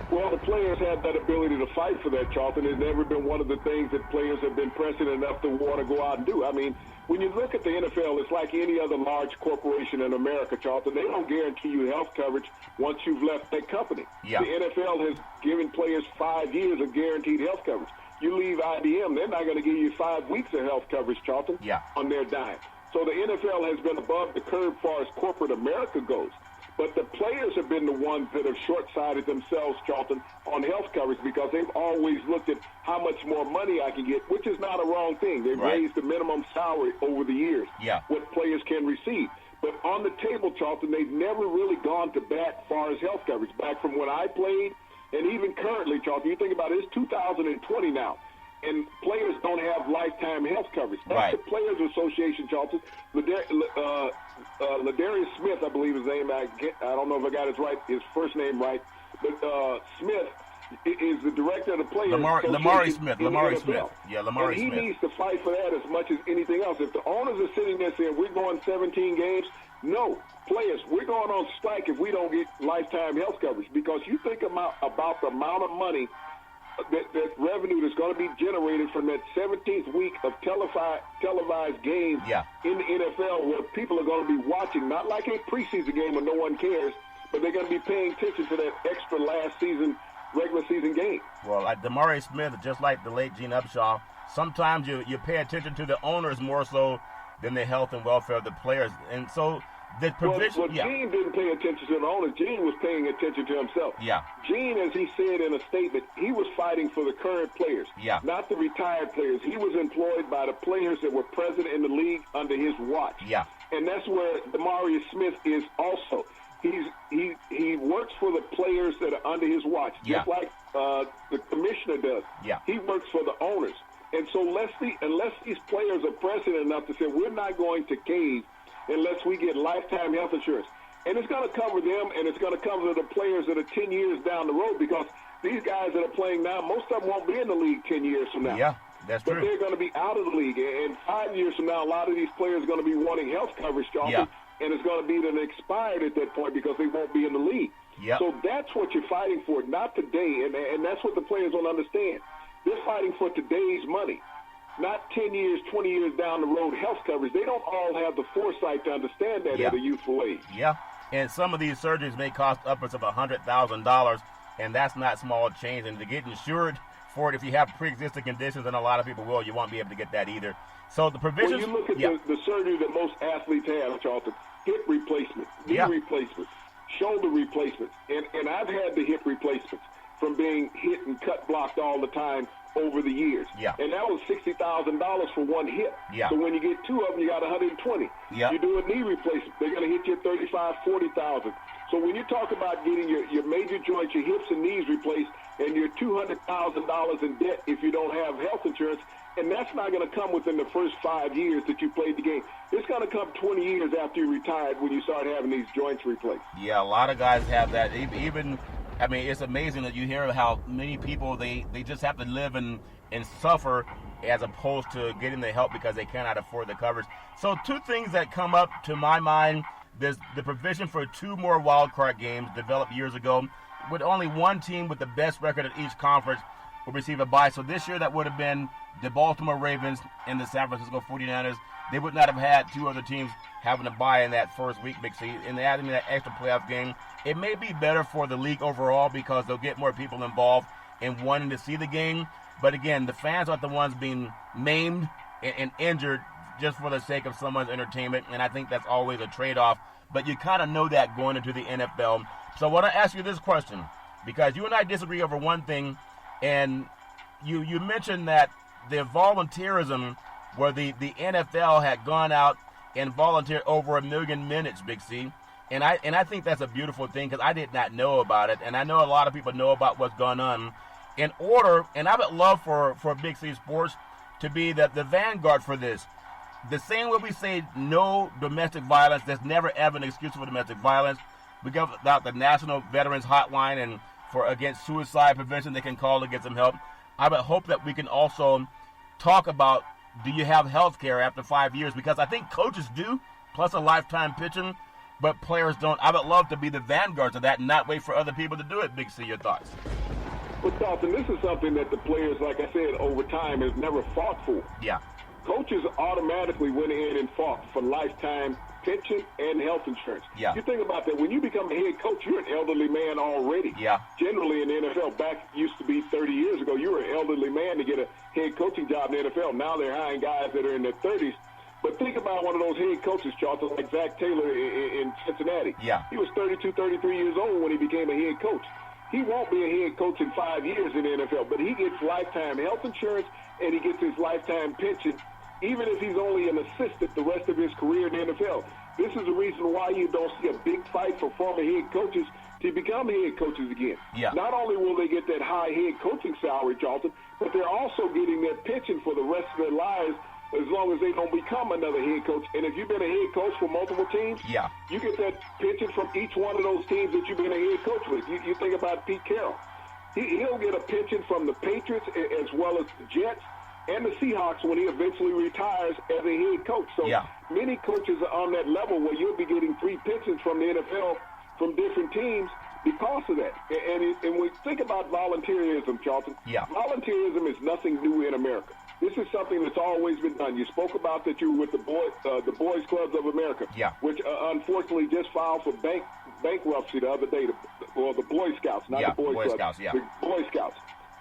Well, the players have that ability to fight for that, Charlton. It's never been one of the things that players have been pressing enough to want to go out and do. I mean, when you look at the NFL, it's like any other large corporation in America, Charlton. They don't guarantee you health coverage once you've left that company. Yeah. The NFL has given players 5 years of guaranteed health coverage. You leave IBM, they're not going to give you 5 weeks of health coverage, Charlton, on their dime. So the NFL has been above the curve as far as corporate America goes. But the players have been the ones that have short-sighted themselves, Charlton, on health coverage, because they've always looked at how much more money I can get, which is not a wrong thing. They've raised the minimum salary over the years, what players can receive. But on the table, Charlton, they've never really gone to bat as far as health coverage. Back from when I played, and even currently, Charlton, you think about it, it's 2020 now, and players don't have lifetime health coverage. That's the Players Association, Charlton. Ladarius Smith, I believe his name. I don't know if I got his first name right, but Smith is the director of the Players Association. Lamari Smith. Yeah, Lamari Smith. Smith. He needs to fight for that as much as anything else. If the owners are sitting there saying we're going 17 games, no. Players, we're going on strike if we don't get lifetime health coverage, because you think about the amount of money that revenue that's going to be generated from that 17th week of televised games in the NFL, where people are going to be watching, not like a preseason game where no one cares, but they're going to be paying attention to that extra last season, regular season game. Well, like Damari Smith, just like the late Gene Upshaw, sometimes you pay attention to the owners more so than the health and welfare of the players. And so the provision... Well, Gene didn't pay attention to the owners. Gene was paying attention to himself. Yeah. Gene, as he said in a statement, he was fighting for the current players, not the retired players. He was employed by the players that were present in the league under his watch. Yeah. And that's where Damari Smith is also. He works for the players that are under his watch, just like the commissioner does. Yeah. He works for the owners. And so unless these players are present enough to say, we're not going to cave unless we get lifetime health insurance. And it's going to cover them, and it's going to cover the players that are 10 years down the road, because these guys that are playing now, most of them won't be in the league 10 years from now. Yeah, that's true. But they're going to be out of the league. And 5 years from now, a lot of these players are going to be wanting health coverage, Charlton, and it's going to be then expired at that point because they won't be in the league. Yep. So that's what you're fighting for, not today, and that's what the players don't understand. They're fighting for today's money, not 10 years, 20 years down the road health coverage. They don't all have the foresight to understand that at a youthful age. Yeah, and some of these surgeries may cost upwards of $100,000, and that's not small change. And to get insured for it, if you have pre-existing conditions, and a lot of people will, you won't be able to get that either. So the provisions... When you look at the surgery that most athletes have, Charlton, hip replacement, knee replacement, shoulder replacements, and I've had the hip replacements from being hit and cut blocked all the time over the years. Yeah. And that was $60,000 for one hip. Yeah. So when you get two of them, you got $120,000. Yeah. You do a knee replacement, they're going to hit you at $35,000, $40,000. So when you talk about getting your major joints, your hips and knees replaced, and you're $200,000 in debt if you don't have health insurance, and that's not going to come within the first 5 years that you played the game. It's going to come 20 years after you retired when you start having these joints replaced. Yeah, a lot of guys have that. Even, I mean, it's amazing that you hear how many people, they just have to live and suffer as opposed to getting the help because they cannot afford the coverage. So two things that come up to my mind, there's the provision for 2 more wild card games developed years ago, with only one team with the best record at each conference will receive a bye. So this year that would have been the Baltimore Ravens and the San Francisco 49ers. They would not have had 2 other teams having a bye in that first week, Big C, and adding that extra playoff game. It may be better for the league overall because they'll get more people involved in wanting to see the game. But again, the fans are the ones being maimed and injured just for the sake of someone's entertainment, and I think that's always a trade-off. But you kind of know that going into the NFL. So I want to ask you this question, because you and I disagree over one thing, and you mentioned that the volunteerism where the NFL had gone out and volunteered over 1 million minutes, Big C. And I think that's a beautiful thing because I did not know about it, and I know a lot of people know about what's going on. In order, and I would love for Big C Sports to be the vanguard for this. The same way we say no domestic violence, there's never ever an excuse for domestic violence. We give out the National Veterans Hotline, and for against suicide prevention, they can call to get some help. I would hope that we can also talk about, do you have health care after 5 years? Because I think coaches do, plus a lifetime pension, but players don't. I would love to be the vanguards of that and not wait for other people to do it. Big C, your thoughts? Well, Dalton, this is something that the players, like I said, over time has never fought for. Yeah. Coaches automatically went in and fought for lifetime pension and health insurance. Yeah. You think about that. When you become a head coach, you're an elderly man already. Yeah. Generally in the NFL, back used to be 30 years ago, you were an elderly man to get a head coaching job in the NFL. Now they're hiring guys that are in their 30s. But think about one of those head coaches, Charlton, like Zach Taylor in Cincinnati. Yeah. He was 32, 33 years old when he became a head coach. He won't be a head coach in 5 years in the NFL, but he gets lifetime health insurance and he gets his lifetime pension, even if he's only an assistant the rest of his career in the NFL. This is the reason why you don't see a big fight for former head coaches to become head coaches again. Yeah. Not only will they get that high head coaching salary, Charlton, but they're also getting their pension for the rest of their lives as long as they don't become another head coach. And if you've been a head coach for multiple teams, yeah, you get that pension from each one of those teams that you've been a head coach with. You think about Pete Carroll. He'll get a pension from the Patriots as well as the Jets and the Seahawks when he eventually retires as a head coach. So many coaches are on that level where you'll be getting 3 pensions from the NFL from different teams because of that. And we think about volunteerism, Charlton. Yeah. Volunteerism is nothing new in America. This is something that's always been done. You spoke about that you were with the Boys Clubs of America, which unfortunately just filed for bankruptcy the other day. The Boy Scouts, not the Boy Clubs. The Boy Scouts.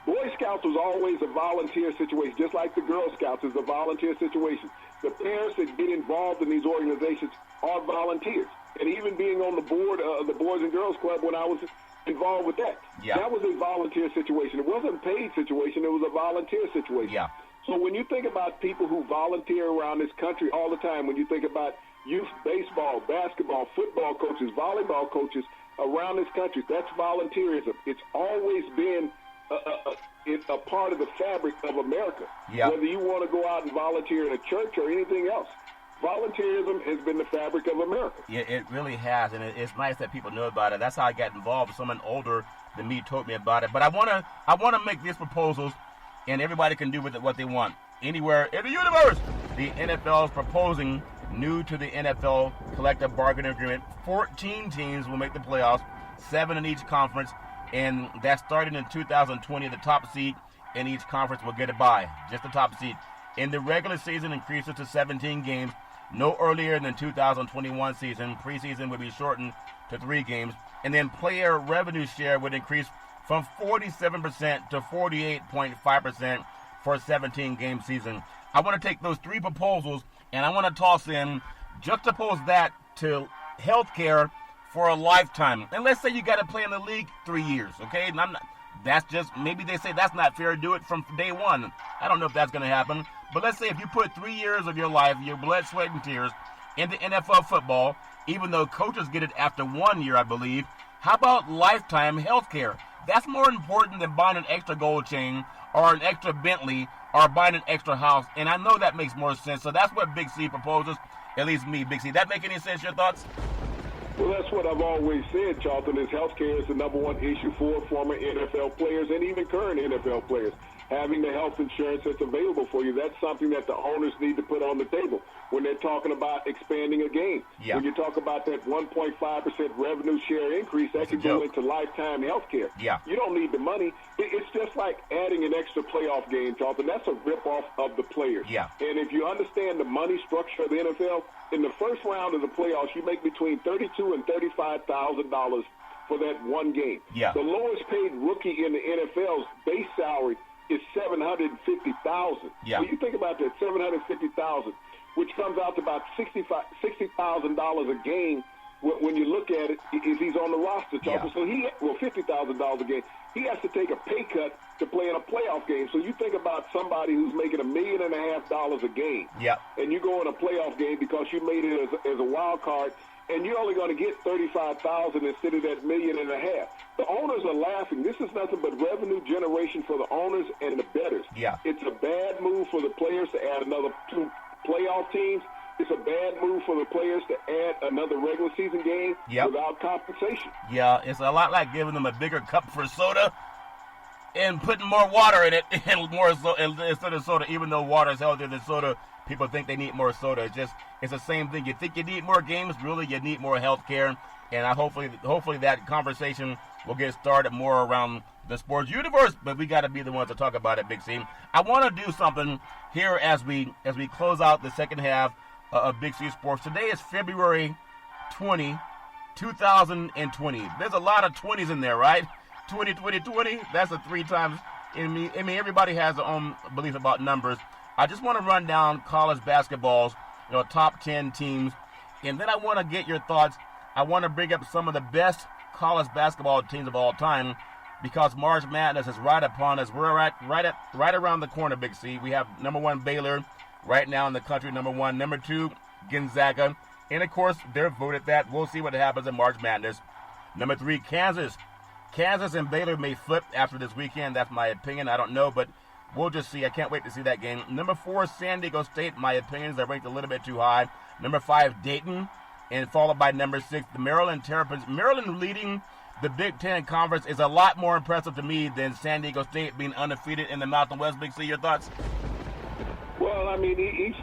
Boy Scouts was always a volunteer situation, just like the Girl Scouts is a volunteer situation. The parents that get involved in these organizations are volunteers. And even being on the board of the Boys and Girls Club when I was involved with that, that was a volunteer situation. It wasn't a paid situation. It was a volunteer situation. Yeah. So when you think about people who volunteer around this country all the time, when you think about youth baseball, basketball, football coaches, volleyball coaches around this country, that's volunteerism. It's always been a part of the fabric of America. Yeah. Whether you want to go out and volunteer in a church or anything else, volunteerism has been the fabric of America. Yeah, it really has, and it's nice that people know about it. That's how I got involved. Someone older than me told me about it. But I want to make these proposals, and everybody can do with it what they want. Anywhere in the universe, the NFL is proposing, new to the NFL collective bargaining agreement, 14 teams will make the playoffs, 7 in each conference, and that's starting in 2020. The top seed in each conference will get a bye, just the top seed. In the regular season, increases to 17 games, no earlier than 2021 season. Preseason would be shortened to 3 games. And then player revenue share would increase from 47% to 48.5% for a 17-game season. I want to take those 3 proposals, and I want to toss in, juxtapose that to health care for a lifetime. And let's say you got to play in the league 3 years, okay? And that's just, maybe they say that's not fair, do it from day one. I don't know if that's going to happen. But let's say if you put 3 years of your life, your blood, sweat, and tears into NFL football, even though coaches get it after 1 year, I believe, how about lifetime health care? That's more important than buying an extra gold chain or an extra Bentley or buying an extra house. And I know that makes more sense. So that's what Big C proposes, at least me, Big C. That make any sense, your thoughts? Well, that's what I've always said, Charlton, is healthcare is the number one issue for former NFL players and even current NFL players. Having the health insurance that's available for you, that's something that the owners need to put on the table when they're talking about expanding a game. Yeah. When you talk about that 1.5% revenue share increase, that could go into lifetime health care. Yeah. You don't need the money. It's just like adding an extra playoff game, Charlton. That's a ripoff of the players. Yeah. And if you understand the money structure of the NFL, in the first round of the playoffs, you make between $32,000 and $35,000 for that one game. Yeah. The lowest paid rookie in the NFL's base salary is $750,000. Yeah. When you think about that, $750,000, which comes out to about $60,000 a game. When you look at it, if he's on the roster, Charlton, so $50,000 a game. He has to take a pay cut to play in a playoff game. So you think about somebody who's making $1.5 million a game, and you go in a playoff game because you made it as a wild card, and you're only going to get $35,000 instead of that $1.5 million. The owners are laughing. This is nothing but revenue generation for the owners and the bettors. Yeah. It's a bad move for the players to add another 2 playoff teams. It's a bad move for the players to add another regular season game without compensation. Yeah, it's a lot like giving them a bigger cup for soda and putting more water in it and more instead of soda. Even though water is healthier than soda, people think they need more soda. It's the same thing. You think you need more games, really you need more health care. And hopefully that conversation will get started more around the sports universe, but we got to be the ones to talk about it, Big C. I want to do something here as we close out the second half of Big C Sports. Today is February 20, 2020. There's a lot of 20s in there, right? 20, 20, 20. That's a 3 times. I mean, everybody has their own belief about numbers. I just want to run down college basketball's top 10 teams, and then I want to get your thoughts. I want to bring up some of the best college basketball teams of all time because March Madness is right upon us. We're right around the corner, Big C. We have number 1 Baylor right now in the country, number 1. Number 2, Gonzaga. And, of course, they're voted that. We'll see what happens in March Madness. Number 3, Kansas. Kansas and Baylor may flip after this weekend. That's my opinion. I don't know, but we'll just see. I can't wait to see that game. Number 4, San Diego State. My opinions are ranked a little bit too high. Number 5, Dayton. And followed by number 6, the Maryland Terrapins. Maryland leading the Big Ten Conference is a lot more impressive to me than San Diego State being undefeated in the Mountain West. Big C, your thoughts? Well, I mean, each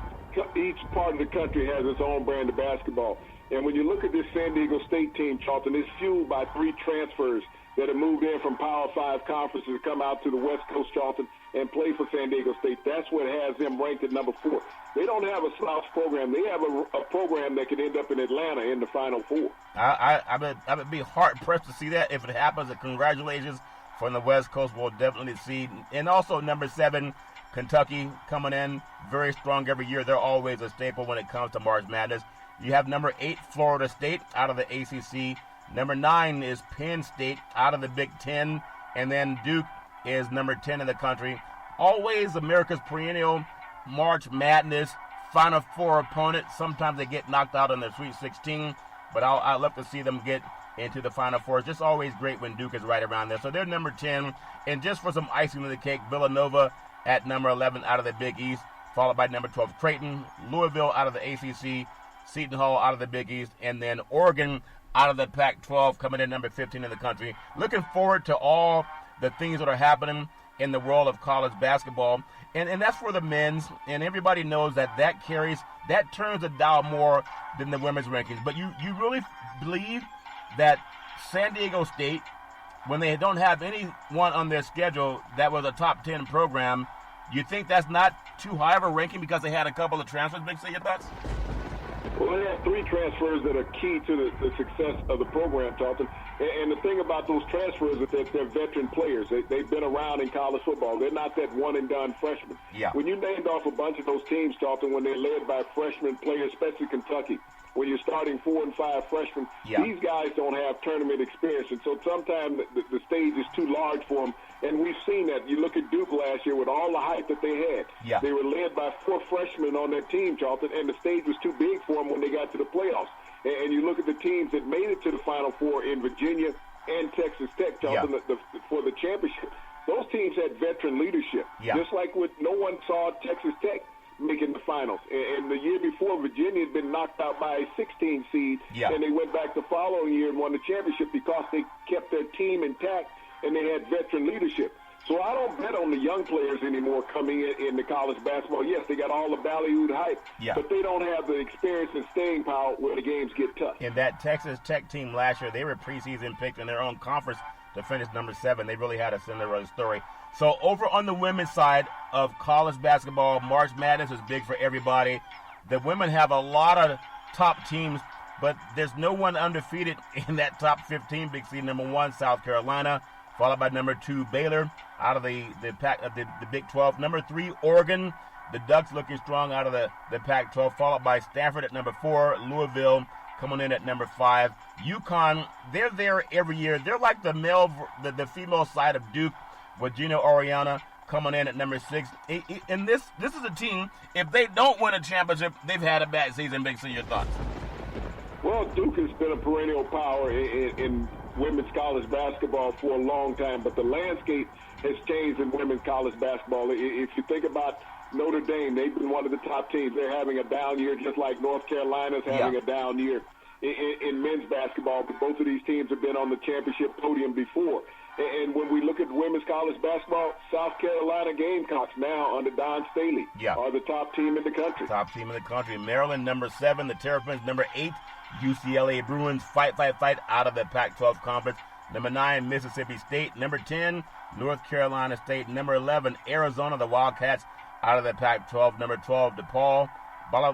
part of the country has its own brand of basketball. And when you look at this San Diego State team, Charlton, it's fueled by 3 transfers that have moved in from Power 5 conferences to come out to the West Coast, Charlton, and play for San Diego State. That's what has them ranked at number 4. They don't have a slouch program. They have a program that could end up in Atlanta in the Final Four. I would be hard-pressed to see that. If it happens, congratulations from the West Coast. We'll definitely see. And also number 7, Kentucky coming in very strong every year. They're always a staple when it comes to March Madness. You have number 8, Florida State out of the ACC. Number 9 is Penn State out of the Big Ten. And then Duke is number 10 in the country. Always America's perennial March Madness Final Four opponent. Sometimes they get knocked out in the Sweet 16, but I'd love to see them get into the Final Four. It's just always great when Duke is right around there. So they're number 10. And just for some icing on the cake, Villanova at number 11 out of the Big East, followed by number 12, Creighton, Louisville out of the ACC, Seton Hall out of the Big East, and then Oregon out of the Pac-12 coming in number 15 in the country. Looking forward to all the things that are happening in the world of college basketball. And that's for the men's, and everybody knows that turns the dial more than the women's rankings. But you really believe that San Diego State, when they don't have anyone on their schedule that was a top 10 program, you think that's not too high of a ranking because they had a couple of transfers? Big, say your thoughts? Well, Well, they have 3 transfers that are key to the success of the program, Charlton. And the thing about those transfers is that they're veteran players. They've been around in college football. They're not that one-and-done freshmen. Yeah. When you named off a bunch of those teams, Charlton, when they're led by freshman players, especially Kentucky, when you're starting 4 and 5 freshmen, these guys don't have tournament experience. And so sometimes the stage is too large for them. And we've seen that. You look at Duke last year with all the hype that they had. Yeah. They were led by 4 freshmen on their team, Charlton, and the stage was too big for them when they got to the playoffs. And you look at the teams that made it to the Final Four in Virginia and Texas Tech, Charlton, for the championship. Those teams had veteran leadership. Just like no one saw Texas Tech making the finals. And the year before, Virginia had been knocked out by a 16 seed, and they went back the following year and won the championship because they kept their team intact and they had veteran leadership. So I don't bet on the young players anymore coming into college basketball. Yes, they got all the ballyhooed hype, but they don't have the experience and staying power where the games get tough. In that Texas Tech team last year, they were preseason picked in their own conference to finish number 7. They really had a Cinderella story. So over on the women's side of college basketball, March Madness is big for everybody. The women have a lot of top teams, but there's no one undefeated in that top 15 Big C. Number 1, South Carolina, followed by number 2, Baylor, out of the Big 12. Number 3, Oregon. The Ducks looking strong out of the Pac-12, followed by Stanford at number 4, Louisville coming in at number 5. UConn, they're there every year. They're like the female side of Duke, with Gino Oriana coming in at number 6. And this is a team, if they don't win a championship, they've had a bad season. Big C, your thoughts? Well, Duke has been a perennial power in women's college basketball for a long time, but the landscape has changed in women's college basketball. If you think about Notre Dame, they've been one of the top teams. They're having a down year, just like North Carolina's having a down year in men's basketball. But both of these teams have been on the championship podium before. And when we look at women's college basketball, South Carolina Gamecocks now under Don Staley are the top team in the country. Top team in the country. Maryland, number 7. The Terrapins, number 8. UCLA Bruins, fight out of the Pac-12 conference. Number 9, Mississippi State. Number 10, North Carolina State. Number 11, Arizona, the Wildcats, out of the Pac-12. Number 12, DePaul.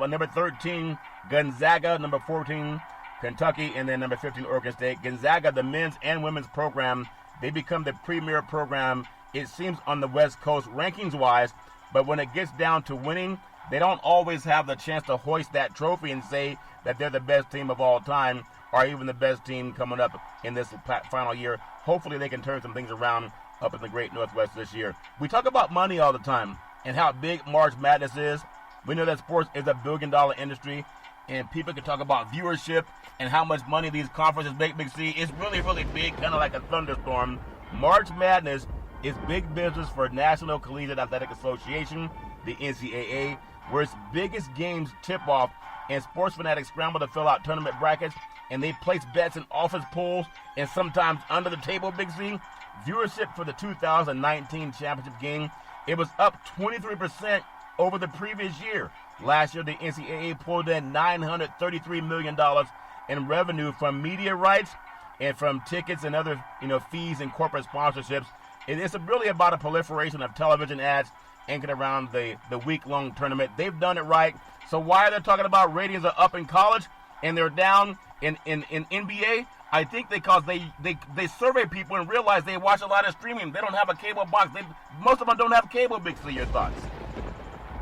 Number 13, Gonzaga. Number 14, Kentucky. And then number 15, Oregon State. Gonzaga, the men's and women's program, they become the premier program, it seems, on the West Coast rankings-wise. But when it gets down to winning, they don't always have the chance to hoist that trophy and say that they're the best team of all time or even the best team coming up in this final year. Hopefully they can turn some things around up in the Great Northwest this year. We talk about money all the time and how big March Madness is. We know that sports is a billion-dollar industry, and people can talk about viewership and how much money these conferences make. Big C, it's really, really big, kind of like a thunderstorm. March Madness is big business for National Collegiate Athletic Association, the NCAA, where its biggest games tip off and sports fanatics scramble to fill out tournament brackets, and they place bets in office polls and sometimes under the table. Big C, viewership for the 2019 championship game, it was up 23% over the previous year. Last year, the NCAA pulled in $933 million in revenue from media rights and from tickets and other fees and corporate sponsorships. It's really about a proliferation of television ads anchored around the week-long tournament. They've done it right. So why are they talking about ratings are up in college and they're down in NBA? I think because they survey people and realize they watch a lot of streaming. They don't have a cable box. Most of them don't have cable. Big C, your thoughts?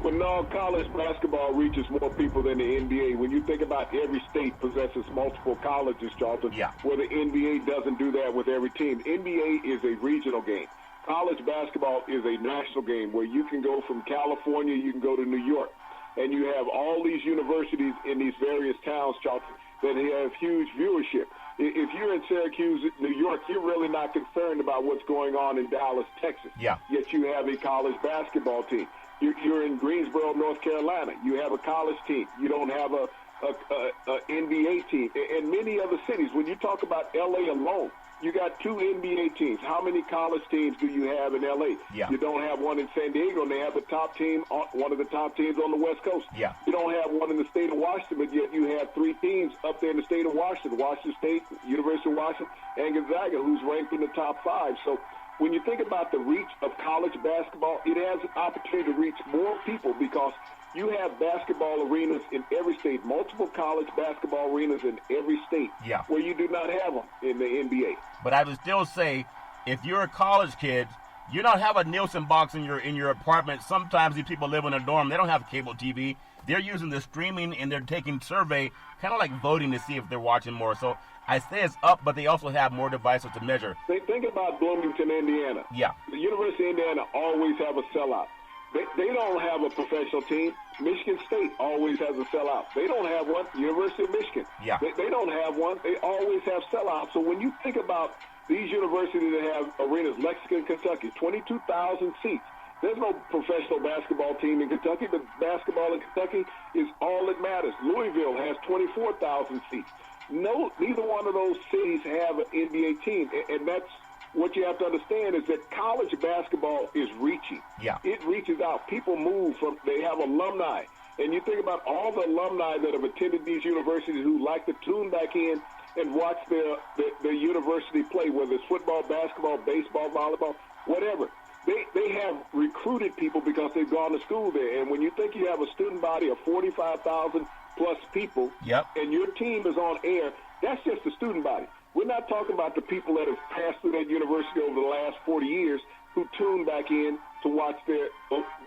Well, no, college basketball reaches more people than the NBA. When you think about every state possesses multiple colleges, Charlton, where the NBA doesn't do that with every team. NBA is a regional game. College basketball is a national game where you can go from California, you can go to New York, and you have all these universities in these various towns, Charlton, that have huge viewership. If you're in Syracuse, New York, you're really not concerned about what's going on in Dallas, Texas. Yet you have a college basketball team. You're in Greensboro, North Carolina. You have a college team. You don't have a NBA team. And many other cities, when you talk about L.A. alone, you got 2 NBA teams. How many college teams do you have in L.A.? You don't have one in San Diego, and they have the top team, one of the top teams on the West Coast. You don't have one in the state of Washington, but yet you have 3 teams up there in the state of Washington, Washington State, University of Washington, and Gonzaga, who's ranked in the top 5. So when you think about the reach of college basketball, it has an opportunity to reach more people because You have basketball arenas in every state, multiple college basketball arenas in every state, Yeah. where you do not have them in the NBA. But I would still say, if you're a college kid, you don't have a Nielsen box in your apartment. Sometimes these people live in a dorm. They don't have cable TV. They're using the streaming, and they're taking survey, kind of like voting to see if they're watching more. So I say it's up, but they also have more devices to measure. Think about Bloomington, Indiana. Yeah. The University of Indiana always have a sellout. They don't have a professional team. Michigan State always has a sellout. They don't have one. University of Michigan. Yeah. They don't have one. They always have sellouts. So when you think about these universities that have arenas, Lexington, Kentucky, 22,000 seats. There's no professional basketball team in Kentucky, but basketball in Kentucky is all that matters. Louisville has 24,000 seats. No, neither one of those cities have an NBA team, and that's what you have to understand is that college basketball is reaching. Yeah. It reaches out. People move from, they have alumni. And you think about all the alumni that have attended these universities who like to tune back in and watch their university play, whether it's football, basketball, baseball, volleyball, whatever. They have recruited people because they've gone to school there. And when you think you have a student body of 45,000 plus people, Yep. and your team is on air, that's just the student body. We're not talking about the people that have passed through that university over the last 40 years who tune back in to watch their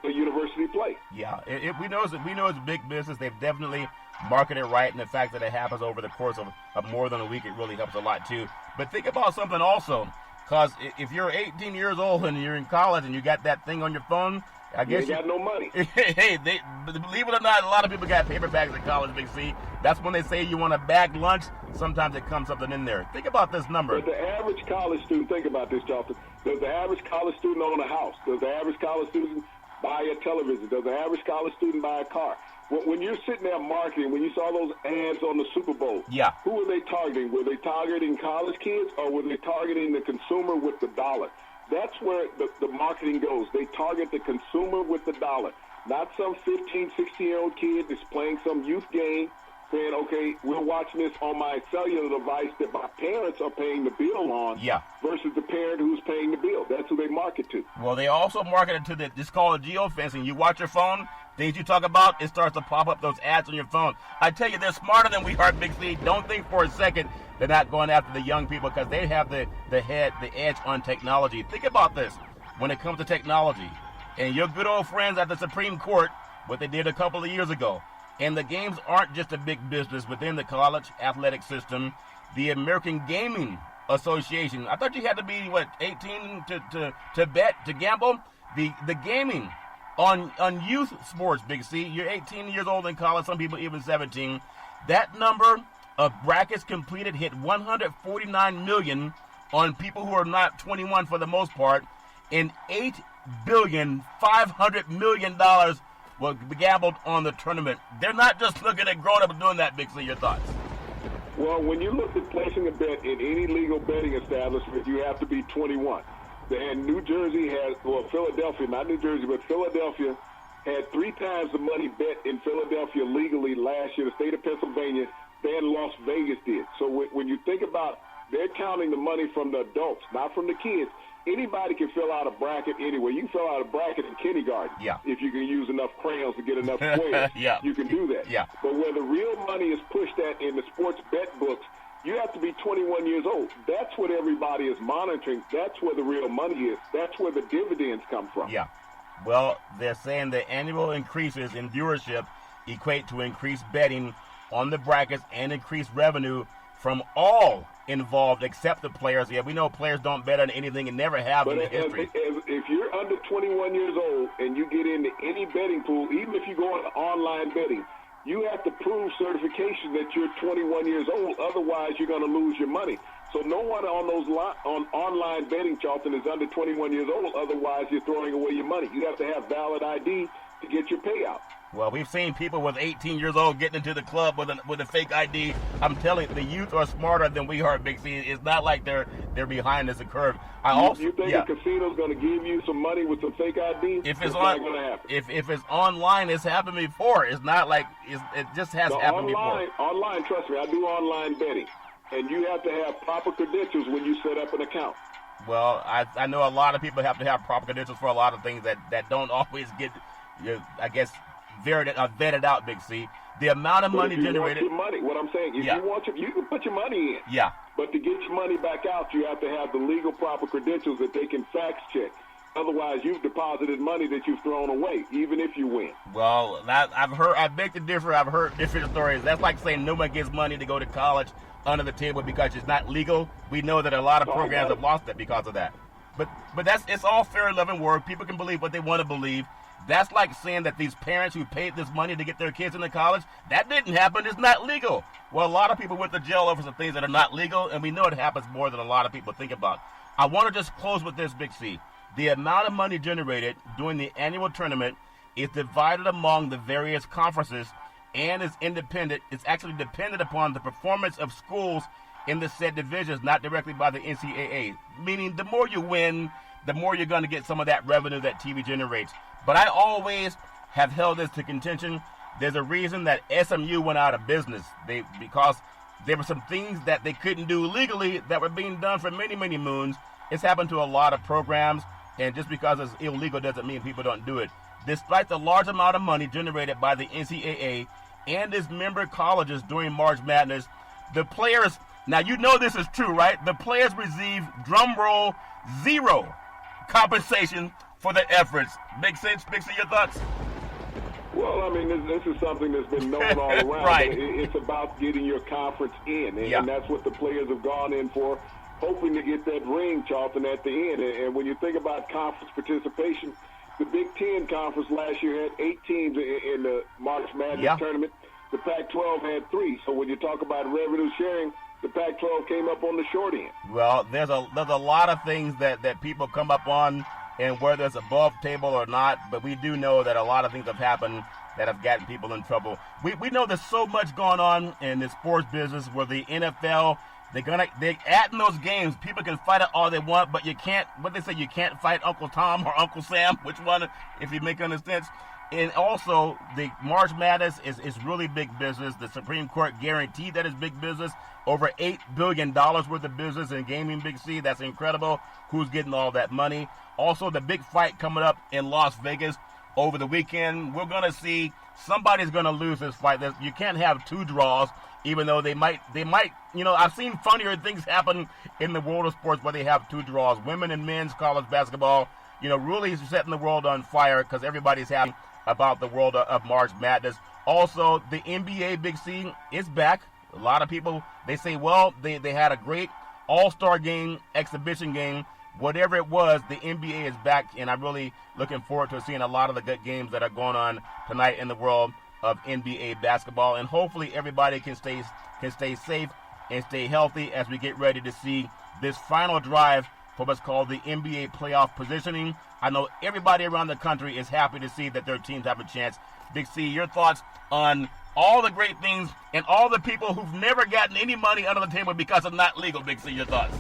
university play. Yeah, we know it's big business. They've definitely marketed it right, and the fact that it happens over the course of more than a week, it really helps a lot too. But think about something also, because if you're 18 years old and you're in college and you got that thing on your phone, I guess you got no money. Hey, believe it or not, a lot of people got paper bags in college, Big C. That's when they say you want a bag lunch. Sometimes it comes something in there. Think about this number. Does the average college student, think about this, Charlton, does the average college student own a house? Does the average college student buy a television? Does the average college student buy a car? When you're sitting there marketing, when you saw those ads on the Super Bowl, Yeah. Who were they targeting? Were they targeting college kids, or were they targeting the consumer with the dollar? That's where the marketing goes. They target the consumer with the dollar, not some 15, 16-year-old kid that's playing some youth game saying, okay, we're watching this on my cellular device that my parents are paying the bill on, Yeah. versus the parent who's paying the bill. That's who they market to. Well, they also market it to this called geofencing. You watch your phone, things you talk about, it starts to pop up those ads on your phone. I tell you, they're smarter than we are, Big C. Don't think for a second they're not going after the young people, because they have the edge on technology. Think about this when it comes to technology. And your good old friends at the Supreme Court, what they did a couple of years ago. And the games aren't just a big business within the college athletic system. The American Gaming Association, I thought you had to be, 18 to bet, to gamble? The gaming on youth sports, Big C, you're 18 years old in college, some people even 17. That number of brackets completed hit 149 million on people who are not 21 for the most part, and $8.5 billion was gambled on the tournament. They're not just looking at grown-ups doing that, Big C. Your thoughts? Well, when you look at placing a bet in any legal betting establishment, you have to be 21. And New Jersey has, Philadelphia, not New Jersey, but Philadelphia had 3 times the money bet in Philadelphia legally last year, the state of Pennsylvania, than Las Vegas did. So when you think about, they're counting the money from the adults, not from the kids. Anybody can fill out a bracket anywhere. You can fill out a bracket in kindergarten. Yeah. If you can use enough crayons to get enough squares, Yeah. you can do that. Yeah. But where the real money is pushed at in the sports bet books, you have to be 21 years old. That's what everybody is monitoring. That's where the real money is. That's where the dividends come from. Yeah. Well, they're saying the annual increases in viewership equate to increased betting on the brackets and increased revenue from all involved except the players. Yeah, we know players don't bet on anything and never have in history. If you're under 21 years old and you get into any betting pool, even if you go into online betting, you have to prove certification that you're 21 years old. Otherwise, you're going to lose your money. So no one on those on online betting, Charlton, is under 21 years old. Otherwise, you're throwing away your money. You have to have valid ID to get your payout. Well, we've seen people with 18 years old getting into the club with a fake ID. I'm telling you, the youth are smarter than we are, Big C. It's not like they're behind us a curve. You think a casino's going to give you some money with some fake ID? If it's not going to happen. If it's online, it's happened before. It's not like it just has happened before. Online, trust me, I do online betting, and you have to have proper credentials when you set up an account. Well, I know a lot of people have to have proper credentials for a lot of things that don't always get, I guess, vetted out, Big C. The amount of money generated. What I'm saying, if you want you can put your money in. Yeah. But to get your money back out, you have to have the legal proper credentials that they can fax check. Otherwise, you've deposited money that you've thrown away, even if you win. Well, I beg to differ. I've heard different stories. That's like saying no one gets money to go to college under the table because it's not legal. We know that a lot of programs have lost that because of that. But it's all fair and loving word. People can believe what they want to believe. That's like saying that these parents who paid this money to get their kids into college, that didn't happen. It's not legal. Well, a lot of people went to jail over some things that are not legal, and we know it happens more than a lot of people think about. I want to just close with this, Big C. The amount of money generated during the annual tournament is divided among the various conferences and is independent. It's actually dependent upon the performance of schools in the said divisions, not directly by the NCAA. Meaning the more you win, the more you're going to get some of that revenue that TV generates. But I always have held this to contention. There's a reason that SMU went out of business. Because there were some things that they couldn't do legally that were being done for many, many moons. It's happened to a lot of programs, and just because it's illegal doesn't mean people don't do it. Despite the large amount of money generated by the NCAA and its member colleges during March Madness, the players, now you know this is true, right? The players received, drum roll, zero compensation for their efforts. Make sense? Big C, your thoughts? Well, I mean, this is something that's been known all around. Right. It's about getting your conference in, and that's what the players have gone in for, hoping to get that ring, Charlton, at the end. And when you think about conference participation, the Big Ten Conference last year had 8 teams in the March Madness tournament. The Pac-12 had 3. So when you talk about revenue sharing, the Pac-12 came up on the short end. Well, there's a lot of things that people come up on, and whether it's above table or not, but we do know that a lot of things have happened that have gotten people in trouble. We know there's so much going on in the sports business where the NFL, they add in those games, people can fight it all they want, but you can't, what they say, you can't fight Uncle Tom or Uncle Sam, which one, if you make any sense. And also, the March Madness is really big business. The Supreme Court guaranteed that it's big business. Over $8 billion worth of business in gaming, Big C. That's incredible. Who's getting all that money? Also, the big fight coming up in Las Vegas over the weekend. We're going to see somebody's going to lose this fight. You can't have 2 draws, even though they might, I've seen funnier things happen in the world of sports where they have 2 draws. Women and men's college basketball, really setting the world on fire because everybody's happy about the world of March Madness. Also, the NBA, Big C, is back. A lot of people, they say, well, they had a great all-star game, exhibition game, whatever it was. The NBA is back, and I'm really looking forward to seeing a lot of the good games that are going on tonight in the world of NBA basketball. And hopefully everybody can stay safe and stay healthy as we get ready to see this final drive for what's called the NBA playoff positioning. I know everybody around the country is happy to see that their teams have a chance. Big C, your thoughts on all the great things and all the people who've never gotten any money under the table because it's not legal. Big C, your thoughts?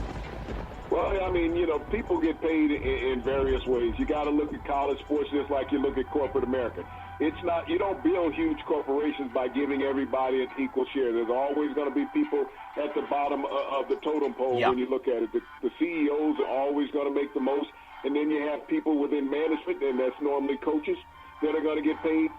Well, I mean, people get paid in various ways. You got to look at college sports just like you look at corporate America. It's not, you don't build huge corporations by giving everybody an equal share. There's always going to be people at the bottom of the totem pole when you look at it. The CEOs are always going to make the most. And then you have people within management, and that's normally coaches, that are going to get paid,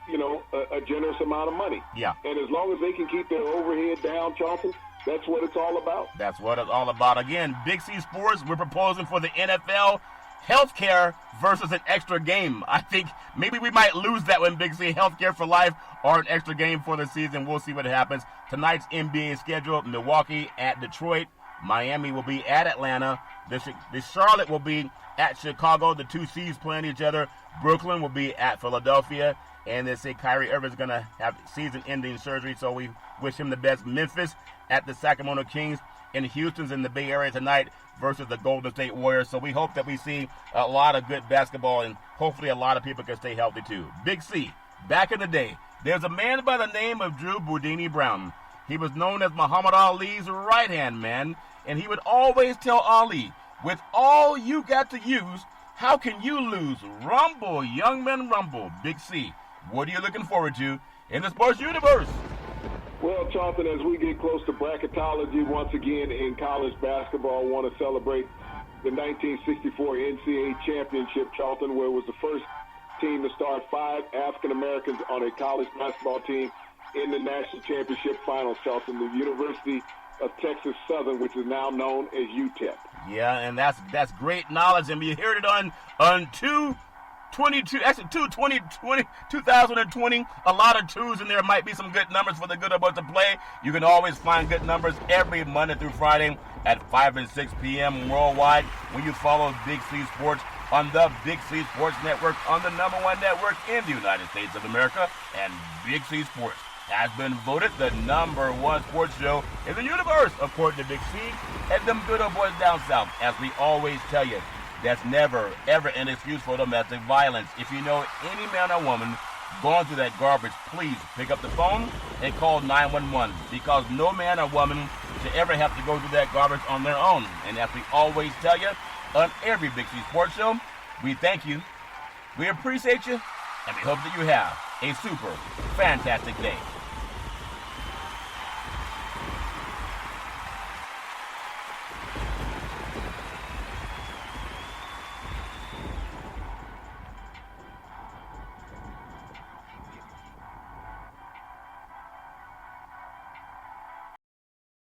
a generous amount of money. Yeah. And as long as they can keep their overhead down, Charlton, that's what it's all about. That's what it's all about. Again, Big C Sports, we're proposing for the NFL healthcare versus an extra game. I think maybe we might lose that one, Big C, healthcare for life or an extra game for the season. We'll see what happens. Tonight's NBA schedule, Milwaukee at Detroit. Miami will be at Atlanta. The Charlotte will be at Chicago. The 2 seeds playing each other. Brooklyn will be at Philadelphia. And they say Kyrie Irving's going to have season-ending surgery, so we wish him the best. Memphis at the Sacramento Kings. And Houston's in the Bay Area tonight versus the Golden State Warriors. So we hope that we see a lot of good basketball, and hopefully a lot of people can stay healthy too. Big C, back in the day, there's a man by the name of Drew Boudini Brown. He was known as Muhammad Ali's right-hand man, and he would always tell Ali, with all you got to use, how can you lose? Rumble, young man, rumble. Big C, what are you looking forward to in the sports universe? Well, Charlton, as we get close to bracketology once again in college basketball, I want to celebrate the 1964 NCAA championship, Charlton, where it was the first team to start 5 African Americans on a college basketball team in the national championship finals, Charleston. The University of Texas Southern, which is now known as UTEP. Yeah, and that's great knowledge, and you heard it on 2020. A lot of twos in there. Might be some good numbers for the good about to play. You can always find good numbers every Monday through Friday at 5 and 6 p.m. worldwide when you follow Big C Sports on the Big C Sports Network, on the #1 network in the United States of America. And Big C Sports has been voted the #1 sports show in the universe, according to Big C and them good old boys down south. As we always tell you, that's never, ever an excuse for domestic violence. If you know any man or woman going through that garbage, please pick up the phone and call 911, because no man or woman should ever have to go through that garbage on their own. And as we always tell you on every Big C Sports Show, we thank you, we appreciate you, and we hope that you have a super fantastic day.